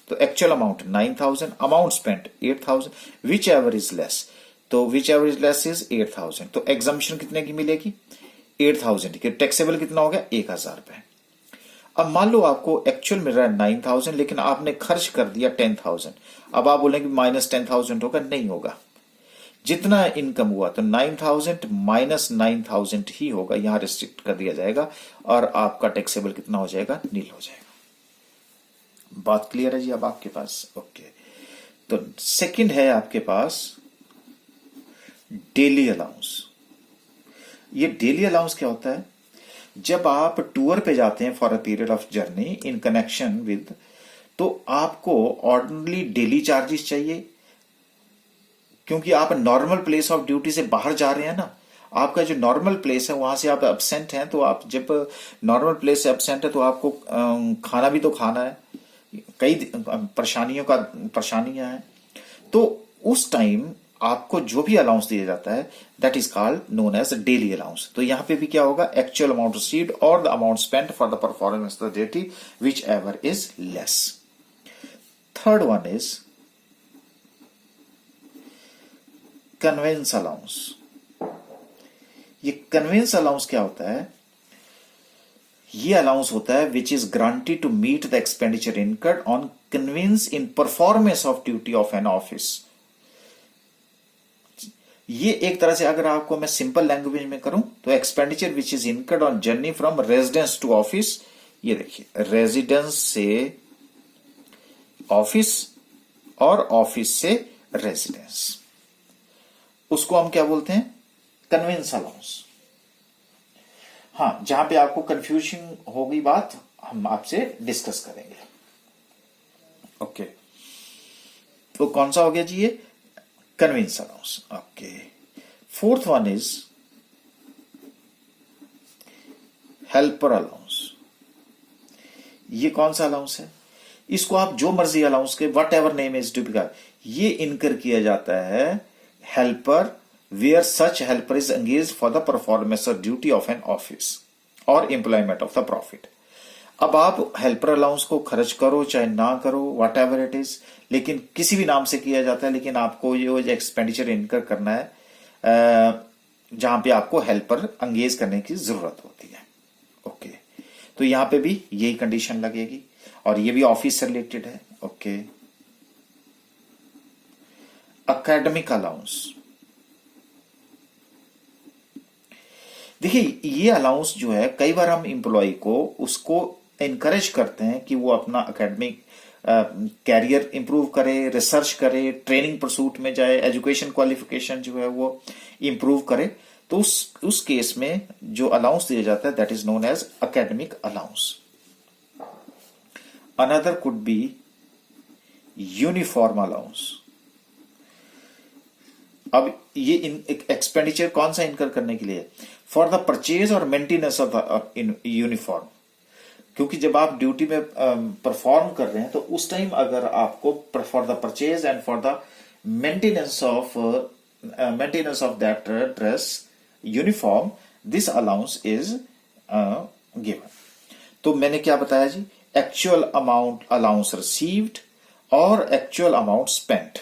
Speaker 1: तो actual amount 9,000, amount spent 8,000, which ever is less. तो which ever is less is 8,000। तो एग्जम्पशन कितने की मिलेगी? 8,000 की। टैक्सेबल कितना हो गया? 1,000 रुपए। अब मान लो आपको एक्चुअल मिल रहा है 9,000, लेकिन आपने खर्च कर दिया 10,000। अब आप बोलेंगे माइनस 10,000 होगा, नहीं होगा। जितना इनकम हुआ तो 9,000 माइनस 9,000 ही होगा, यहां रिस्ट्रिक्ट कर दिया जाएगा और आपका टैक्सेबल कितना हो जाएगा? नील हो जाएगा। बात क्लियर है जी अब आपके पास? ओके, तो सेकंड है आपके पास डेली अलाउंस। ये डेली अलाउंस क्या होता है? जब आप टूर पे जाते हैं for a period of journey in connection with, तो आपको ऑर्डिनरी डेली चार्जेस चाहिए, क्योंकि आप नॉर्मल प्लेस ऑफ ड्यूटी से बाहर जा रहे हैं ना। आपका जो नॉर्मल प्लेस है वहां से आप एब्सेंट हैं, तो आप जब नॉर्मल प्लेस से एब्सेंट है तो आपको खाना भी तो खाना है, कई परेशानियां हैं। तो उस टाइम आपको जो भी अलाउंस दिया जाता है that is called known as daily allowance. तो यहां पे भी क्या होगा? एक्चुअल अमाउंट रिसीव्ड और the amount spent for the performance of the duty which ever is less. Third one is conveyance allowance. ये कन्वेंस अलाउंस क्या होता है? ये अलाउंस होता है which is granted to meet the expenditure incurred on conveyance in performance of duty of an office. ये एक तरह से अगर आपको मैं सिंपल लैंग्वेज में करूं तो expenditure which is incurred on journey from residence to office. ये देखिए, रेजिडेंस से ऑफिस और ऑफिस से रेजिडेंस, उसको हम क्या बोलते हैं? Convince allowance. हाँ, जहां पे आपको कंफ्यूजन होगी बात हम आपसे डिस्कस करेंगे। ओके, तो कौन सा हो गया जी? ये conveyance allowance. Okay, fourth one is helper allowance. ये कौन सा अलाउंस है? इसको आप जो मर्जी अलाउंस के what ever name is typical, ये इनकर किया जाता है helper where such helper is engaged for the performance of duty of an office or employment of the profit। अब आप हेल्पर अलाउंस को खर्च करो चाहे ना करो, वट एवर इट इज, लेकिन किसी भी नाम से किया जाता है, लेकिन आपको ये एक्सपेंडिचर इनकर करना है जहां पे आपको हेल्पर एंगेज करने की जरूरत होती है। ओके, तो यहां पे भी यही कंडीशन लगेगी और ये भी ऑफिस से रिलेटेड है। Okay, academic allowance. देखिए, ये अलाउंस जो है कई बार हम एम्प्लॉय को उसको इनकरेज करते हैं कि वो अपना एकेडमिक कैरियर इंप्रूव करे, रिसर्च करे, ट्रेनिंग परसूट में जाए, एजुकेशन क्वालिफिकेशन जो है वो इंप्रूव करे। तो उस केस में जो अलाउंस दिया जाता है that is known as academic allowance. Another could be uniform allowance. अब ये एक्सपेंडिचर कौन सा इनकर करने के लिए? फॉर द परचेज और मेंटेनेंस ऑफ यूनिफॉर्म। क्योंकि जब आप ड्यूटी में परफॉर्म कर रहे हैं तो उस टाइम अगर आपको for the purchase and for the maintenance of that dress uniform, this allowance is given. तो मैंने क्या बताया जी? एक्चुअल अमाउंट अलाउंस रिसीव्ड और actual amount spent.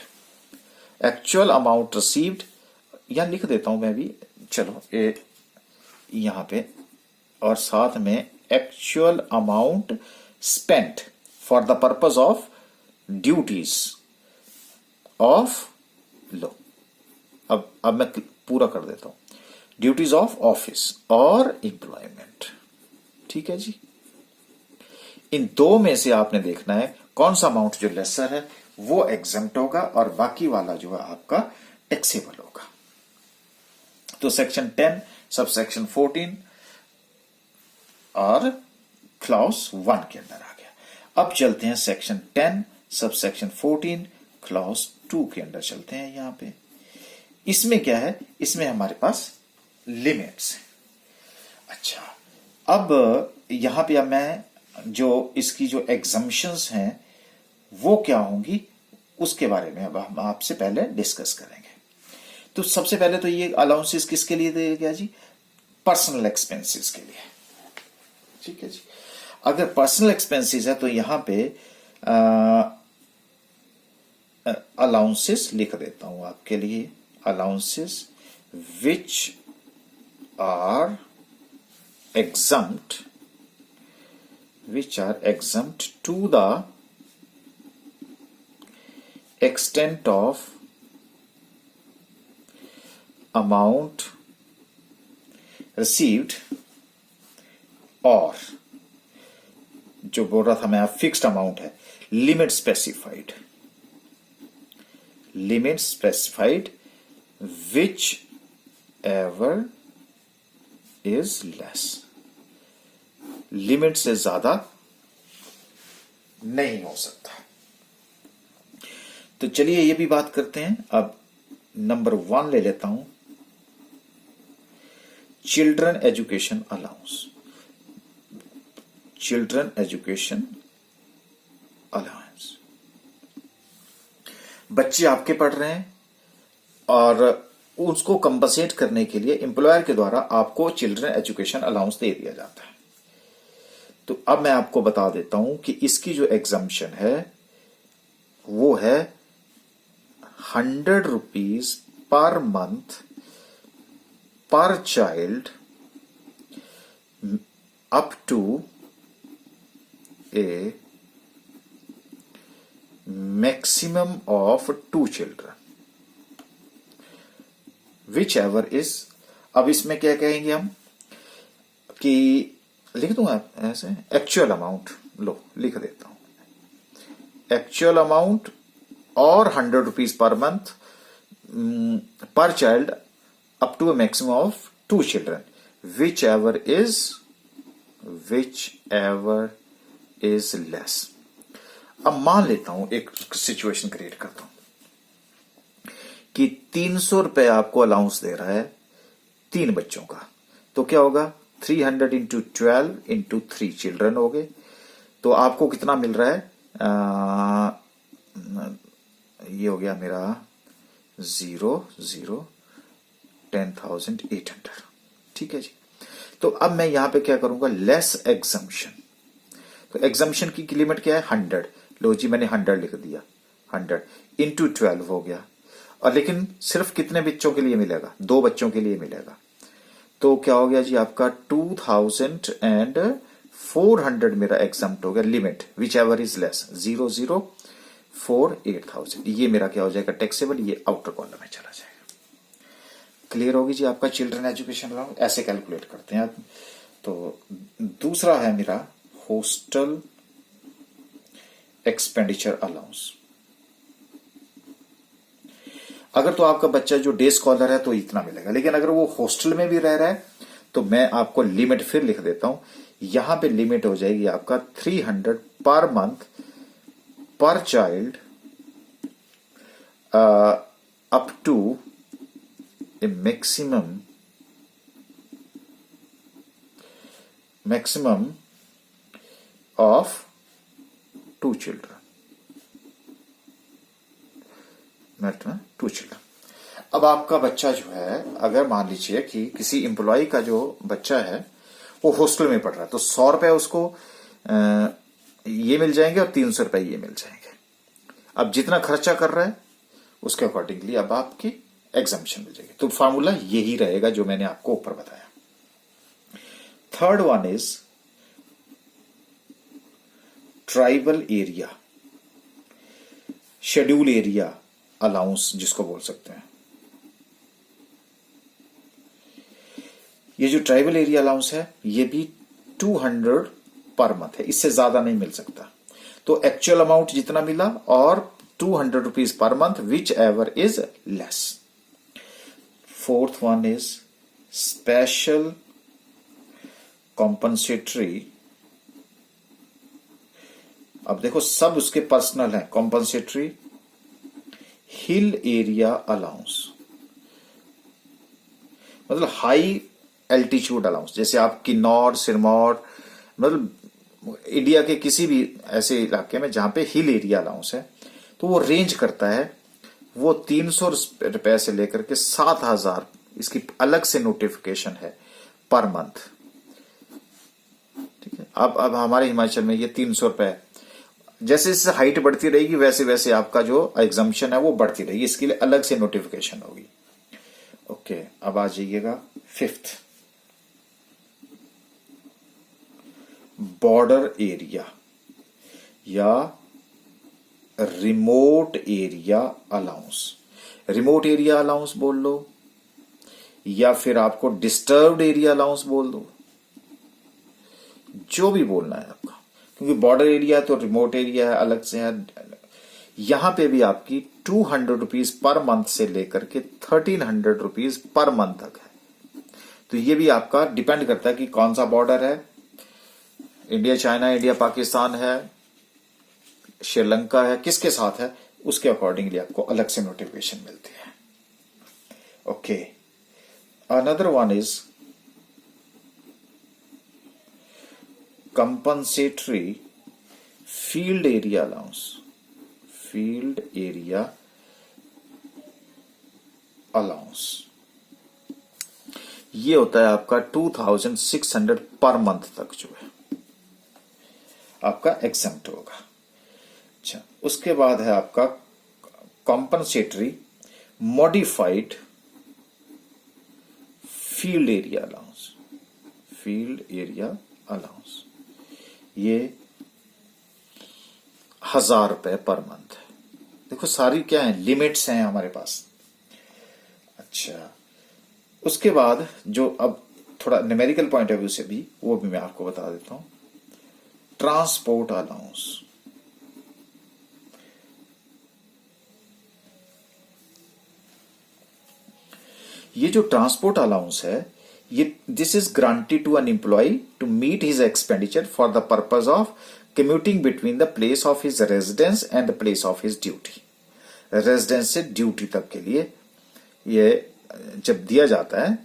Speaker 1: Actual amount received यहां लिख देता हूं मैं भी, चलो यहां पे, और साथ में actual amount spent for the purpose of duties of low. अब मैं पूरा कर देता हूं, ड्यूटीज ऑफ ऑफिस और एम्प्लॉयमेंट। ठीक है जी, इन दो में से आपने देखना है कौन सा अमाउंट जो लेसर है वो एग्जम्प्ट होगा और बाकी वाला जो है आपका टैक्सेबल होगा। तो सेक्शन 10 सब सेक्शन 14 और क्लॉज 1 के अंदर आ गया। अब चलते हैं सेक्शन 10 सब सेक्शन 14 क्लॉज 2 के अंदर चलते हैं। यहां पे इसमें क्या है? इसमें हमारे पास लिमिट्स है। अच्छा, अब यहां पे अब मैं जो इसकी जो एग्जम्पशंस हैं वो क्या होंगी उसके बारे में अब हम आपसे पहले डिस्कस करेंगे। तो सबसे पहले तो ये अलाउंसेस किसके लिए दिया गया जी? पर्सनल एक्सपेंसेस के लिए। ठीक है जी, अगर पर्सनल एक्सपेंसेस है तो यहां पे अलाउंसेस लिख देता हूं आपके लिए, allowances which are exempt to the extent of amount received और जो बोल रहा था मैं फिक्स्ड अमाउंट है, limit specified which ever is less, limit से ज्यादा नहीं हो सकता। तो चलिए ये भी बात करते हैं। अब नंबर 1 ले लेता हूं, children education allowance. Children education allowance, बच्चे आपके पढ़ रहे हैं और उसको कंपनसेट करने के लिए एम्प्लॉयर के द्वारा आपको चिल्ड्रन एजुकेशन अलाउंस दे दिया जाता है। तो अब मैं आपको बता देता हूं कि इसकी जो एग्जम्पशन है वो है 100 rupees per month per child up to a maximum of 2 children which ever is. अब इसमें क्या कहेंगे हम कि लिख दूंगा ऐसे, एक्चुअल अमाउंट, लो लिख देता हूं, एक्चुअल अमाउंट और 100 rupees per month per child up to a maximum of 2 children which ever is less. अब मान लेता हूं, एक सिचुएशन क्रिएट करता हूं कि 300 रुपए आपको अलाउंस दे रहा है 3 बच्चों का, तो क्या होगा 300 इंटू 12 इंटू 3 चिल्ड्रन हो गए, तो आपको कितना मिल रहा है, ये हो गया मेरा 10,800। ठीक है जी। तो अब मैं यहां पे क्या करूंगा, लेस एग्जम्पशन। तो एग्जम्पशन की लिमिट क्या है 100, लो जी मैंने 100 लिख दिया, 100 इंटू 12 हो गया, और लेकिन सिर्फ कितने बच्चों के लिए मिलेगा, 2 बच्चों के लिए मिलेगा। तो क्या हो गया जी आपका 2,400 मेरा एग्जम्प्ट हो गया, limit which ever is less 0048,000। ये मेरा क्या हो जाएगा टैक्सेबल, ये आउटर कॉलम में चला जाएगा। क्लियर होगी जी आपका चिल्ड्रन एजुकेशन अलाउंस, ऐसे कैलकुलेट करते हैं। तो दूसरा है मेरा हॉस्टल एक्सपेंडिचर अलाउंस। अगर तो आपका बच्चा जो डे स्कॉलर है तो इतना मिलेगा, लेकिन अगर वो हॉस्टल में भी रह रहा है तो मैं आपको लिमिट फिर लिख देता हूं, यहां पे लिमिट हो जाएगी आपका 300 per month per child up to a maximum of 2 children, 2 children. अब आपका बच्चा जो है, अगर मान लीजिए कि किसी एम्प्लॉय का जो बच्चा है वो हॉस्टल में पढ़ रहा है, तो 100 रुपए उसको ये मिल जाएंगे और 300 रुपए ये मिल जाएंगे। अब जितना खर्चा कर रहा है उसके अकॉर्डिंगली अब आपकी एग्जम्पशन मिल जाएगी। तो फॉर्मूला यही रहेगा जो मैंने आपको ऊपर बताया। Third one is tribal area, schedule area allowance जिसको बोल सकते हैं। ये जो ट्राइबल एरिया अलाउंस है ये भी 200 पर मंथ है, इससे ज्यादा नहीं मिल सकता। तो एक्चुअल अमाउंट जितना मिला और 200 rupees per month which ever is less. Fourth one is special compensatory. अब देखो सब उसके पर्सनल है, कॉम्पनसेटरी हिल एरिया अलाउंस, मतलब हाई एल्टीट्यूड अलाउंस। जैसे आप किन्नौर, सिरमौर, मतलब इंडिया के किसी भी ऐसे इलाके में जहां पे हिल एरिया अलाउंस है, तो वो रेंज करता है, वो 300 रुपए से लेकर के 7,000, इसकी अलग से नोटिफिकेशन है पर मंथ। ठीक है। अब हमारे हिमाचल में ये 300 रुपए, जैसे जैसे हाइट बढ़ती रहेगी वैसे वैसे आपका जो एग्जम्पशन है वो बढ़ती रहेगी, इसके लिए अलग से नोटिफिकेशन होगी। ओके, अब आ जाइएगा फिफ्थ, बॉर्डर एरिया या remote area allowance. Remote area allowance बोल लो या फिर आपको डिस्टर्ब्ड एरिया अलाउंस बोल दो, जो भी बोलना है आपका, क्योंकि बॉर्डर एरिया तो रिमोट एरिया है, अलग से है। यहां पे भी आपकी 200 रुपीज पर मंथ से लेकर के 1300 रुपीज पर मंथ तक है। तो ये भी आपका डिपेंड करता है कि कौन सा बॉर्डर है, इंडिया चाइना, इंडिया पाकिस्तान है, श्रीलंका है, किसके साथ है, उसके अकॉर्डिंगली आपको अलग से नोटिफिकेशन मिलती है। Okay, another one is compensatory field area allowance. Field area allowance ये होता है आपका 2600 पर मंथ तक जो है आपका एग्जम्प्ट होगा। अच्छा, उसके बाद है आपका compensatory modified field area allowance. Field area allowance ये 1000 रुपए पर मंथ है। देखो सारी क्या है, लिमिट्स हैं हमारे पास। अच्छा, उसके बाद जो अब थोड़ा न्यूमेरिकल पॉइंट ऑफ व्यू से भी, वो भी मैं आपको बता देता हूं। ट्रांसपोर्ट अलाउंस, ये जो ट्रांसपोर्ट अलाउंस है, ये this is granted to an employ to meet his expenditure for the purpose of commuting between the place of his residence and the place of his duty. Residence से duty तक के लिए ये जब दिया जाता है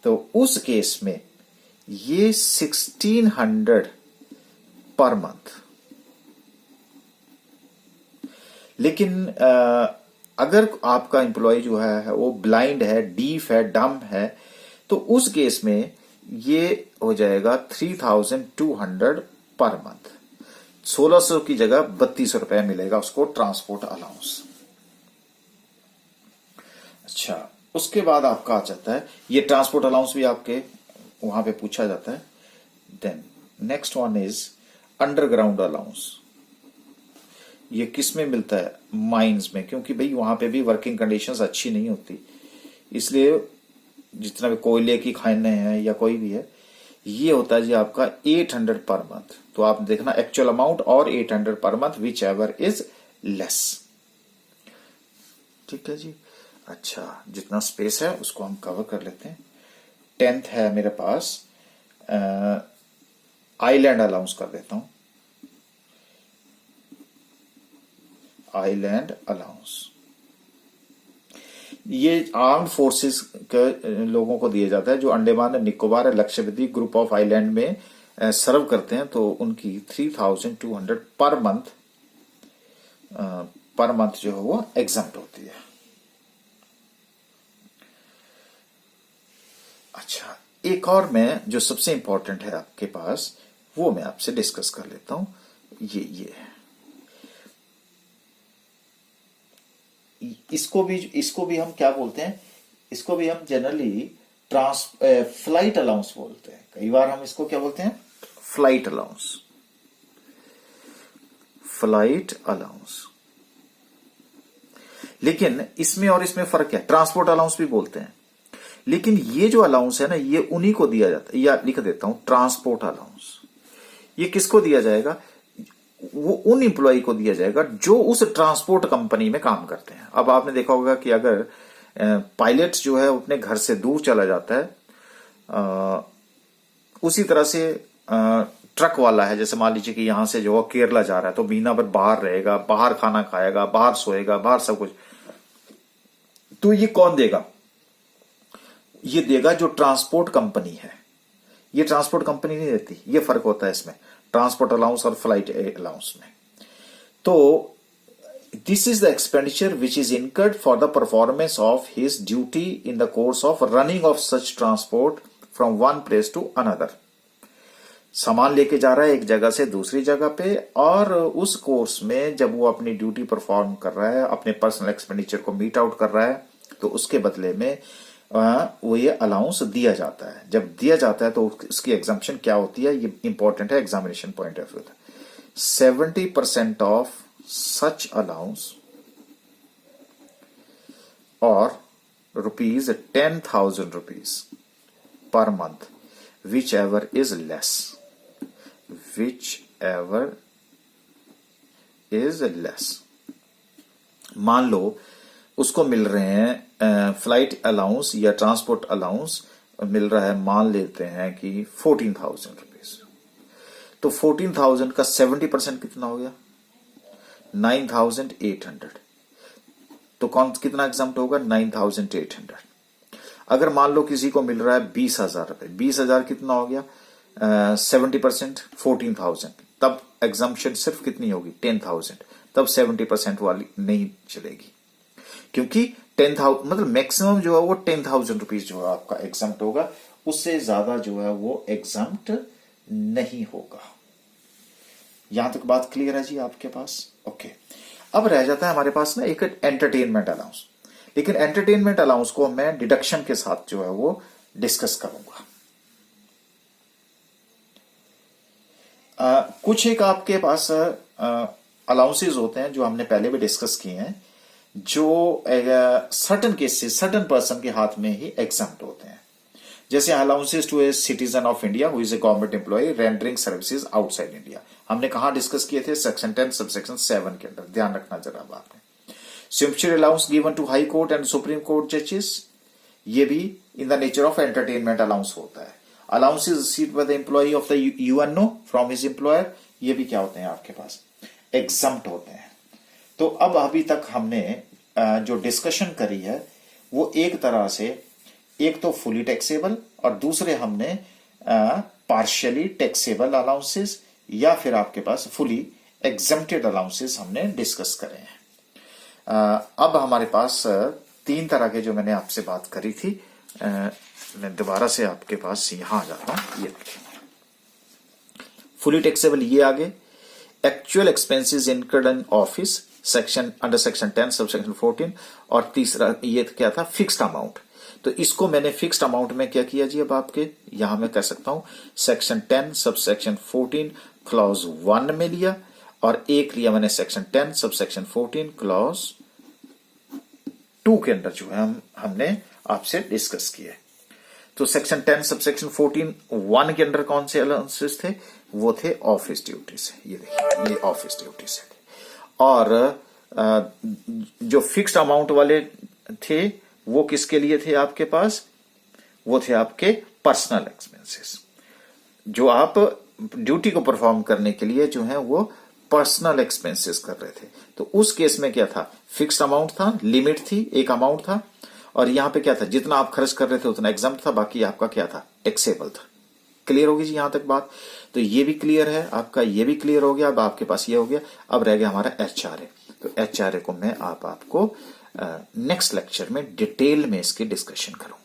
Speaker 1: तो उस केस में ये 1600 पर मंथ। लेकिन अगर आपका एम्प्लॉय जो है वो ब्लाइंड है, डीफ है, डम है, तो उस केस में ये हो जाएगा 3200 पर मंथ। 1600 की जगह 3200 रुपए मिलेगा उसको ट्रांसपोर्ट अलाउंस। अच्छा, उसके बाद आपका आ जाता है, ये ट्रांसपोर्ट अलाउंस भी आपके वहां पे पूछा जाता है। Then next one is underground allowance. ये किस में मिलता है, माइंस में, क्योंकि भाई वहां पे भी वर्किंग कंडीशंस अच्छी नहीं होती, इसलिए जितना भी कोयले की खाने हैं या कोई भी है, ये होता है जी आपका 800 पर मंथ। तो आप देखना एक्चुअल अमाउंट और 800 per month, which ever is less. ठीक है जी। अच्छा, जितना स्पेस है उसको हम कवर कर लेते हैं। 10th है मेरे पास आइलैंड अलाउंस कर देता हूं। आइलैंड अलाउंस ये आर्म्ड फोर्सेस के लोगों को दिया जाता है जो अंडमान एंड निकोबार और लक्षद्वीप ग्रुप ऑफ आइलैंड में सर्व करते हैं। तो उनकी 3200 पर मंथ जो है वो एग्जम्प्ट होती है। अच्छा, एक और मैं जो सबसे इंपॉर्टेंट है आपके पास, वो मैं आपसे डिस्कस कर लेता हूं। ये है, इसको भी हम क्या बोलते हैं, इसको भी हम जनरली फ्लाइट अलाउंस बोलते हैं। कई बार हम इसको क्या बोलते हैं, फ्लाइट अलाउंस। फ्लाइट अलाउंस, लेकिन इसमें और इसमें फर्क है। ट्रांसपोर्ट अलाउंस भी बोलते हैं, लेकिन ये जो अलाउंस है ना, ये उन्हीं को दिया जाता है। या लिख देता हूं ट्रांसपोर्ट अलाउंस। ये किसको दिया जाएगा, वो उन एम्प्लॉय को दिया जाएगा जो उस ट्रांसपोर्ट कंपनी में काम करते हैं। अब आपने देखा होगा कि अगर पायलट जो है अपने घर से दूर चला जाता है, उसी तरह से ट्रक वाला है, जैसे मान लीजिए कि यहां से जो केरला जा रहा है, तो महीना भर बाहर रहेगा, बाहर खाना खाएगा, बाहर सोएगा, बाहर सब कुछ। तो ये कौन देगा, ये देगा जो ट्रांसपोर्ट कंपनी है। ये ट्रांसपोर्ट कंपनी नहीं देती, ये फर्क होता है इसमें ट्रांसपोर्ट अलाउंस और फ्लाइट अलाउंस में। तो this is the expenditure which is incurred for the performance of his duty in the course of running of such transport from one place to another. सामान लेके जा रहा है एक जगह से दूसरी जगह पे, और उस कोर्स में जब वो अपनी ड्यूटी परफॉर्म कर रहा है, अपने पर्सनल एक्सपेंडिचर को मीट आउट कर रहा है, तो उसके बदले में वो ये अलाउंस दिया जाता है। जब दिया जाता है तो उसकी एग्जाम्पशन क्या होती है, ये इंपॉर्टेंट है examination point of view. 70% of such allowance और ₹10,000 per month, which ever is less, which ever is less. मान लो उसको मिल रहे हैं फ्लाइट अलाउंस या ट्रांसपोर्ट अलाउंस मिल रहा है, मान लेते हैं कि 14,000 रुपीज। तो 14,000 का 70% कितना हो गया? 9,800। तो कौन कितना एग्जाम्प्ट होगा? 9,800। अगर मान लो किसी को मिल रहा है 20,000 रुपए, 20,000 कितना हो गया? 70% 14,000, तब एग्जाम्पशन सिर्फ कितनी होगी? 10,000। तब 70% वाली नहीं चलेगी, क्योंकि 10,000 मतलब मैक्सिमम जो है वो 10,000 रुपीज जो है आपका एग्जाम्प्ट होगा, उससे ज्यादा जो है वो एग्जाम्प्ट नहीं होगा। यहां तक बात क्लियर है जी आपके पास? ओके। अब रह जाता है हमारे पास ना एक एंटरटेनमेंट अलाउंस, लेकिन एंटरटेनमेंट अलाउंस को मैं डिडक्शन के साथ जो है वो डिस्कस करूंगा। कुछ एक आपके पास अलाउंसेस होते हैं जो हमने पहले भी डिस्कस किए हैं, जो सर्टन केसेस सर्टन पर्सन के हाथ में ही एग्जम्प्ट होते हैं। जैसे allowances to a citizen of India who is a government employ rendering services outside India, हमने कहां डिस्कस किए थे? सेक्शन 10 सबसेक्शन 7 के अंदर, ध्यान रखना जरा आपने। Sumptuary allowance given to High Court and Supreme Court judges, ये भी in the nature of entertainment allowance होता है। Allowances received by the employee of the UNO from his employer, ये भी क्या होते हैं आपके पास? Exempt होते हैं। तो अब अभी तक हमने जो डिस्कशन करी है वो एक तरह से, एक तो फुली टैक्सेबल और दूसरे हमने पार्शियली टैक्सेबल अलाउंसेस या फिर आपके पास फुली एग्जम्प्टेड अलाउंसेस हमने डिस्कस करे हैं। अब हमारे पास 3 तरह के जो मैंने आपसे बात करी थी, मैं दोबारा से आपके पास यहां आ जाता हूं। ये देखिए, फुली टैक्सेबल ये आगे, actual expenses incurred in office section under section 10 sub section 14, और तीसरा ये क्या था? Fixed amount. तो इसको मैंने फिक्स्ड अमाउंट में क्या किया जी? अब आपके यहां मैं कह सकता हूं सेक्शन 10 सब सेक्शन 14 क्लॉज 1 में लिया, और एक लिया मैंने सेक्शन 10 सब सेक्शन 14 क्लॉज 2 के अंदर जो है हमने आपसे डिस्कस किए। तो सेक्शन 10 सब सेक्शन 14 1 के अंदर कौन से अलाउंसेस थे? वो थे ऑफिस ड्यूटी से। ये देखिए, ये ऑफिस ड्यूटी से थे। और जो फिक्स्ड अमाउंट वाले थे वो किसके लिए थे आपके पास? वो थे आपके पर्सनल एक्सपेंसेस, जो आप ड्यूटी को परफॉर्म करने के लिए जो है वो पर्सनल एक्सपेंसेस कर रहे थे। तो उस केस में क्या था? फिक्स्ड अमाउंट था, लिमिट थी, एक अमाउंट था, और यहां पे क्या था? जितना आप खर्च कर रहे थे उतना एग्जम्प्ट था, बाकी आपका क्या था? टैक्सेबल था। क्लियर होगी जी यहां तक बात? तो ये भी क्लियर है आपका, ये भी क्लियर हो गया। अब आपके पास ये हो गया। अब रह गया हमारा HRA। तो HRA को मैं आपको नेक्स्ट लेक्चर में डिटेल में इसकी डिस्कशन करूंगा।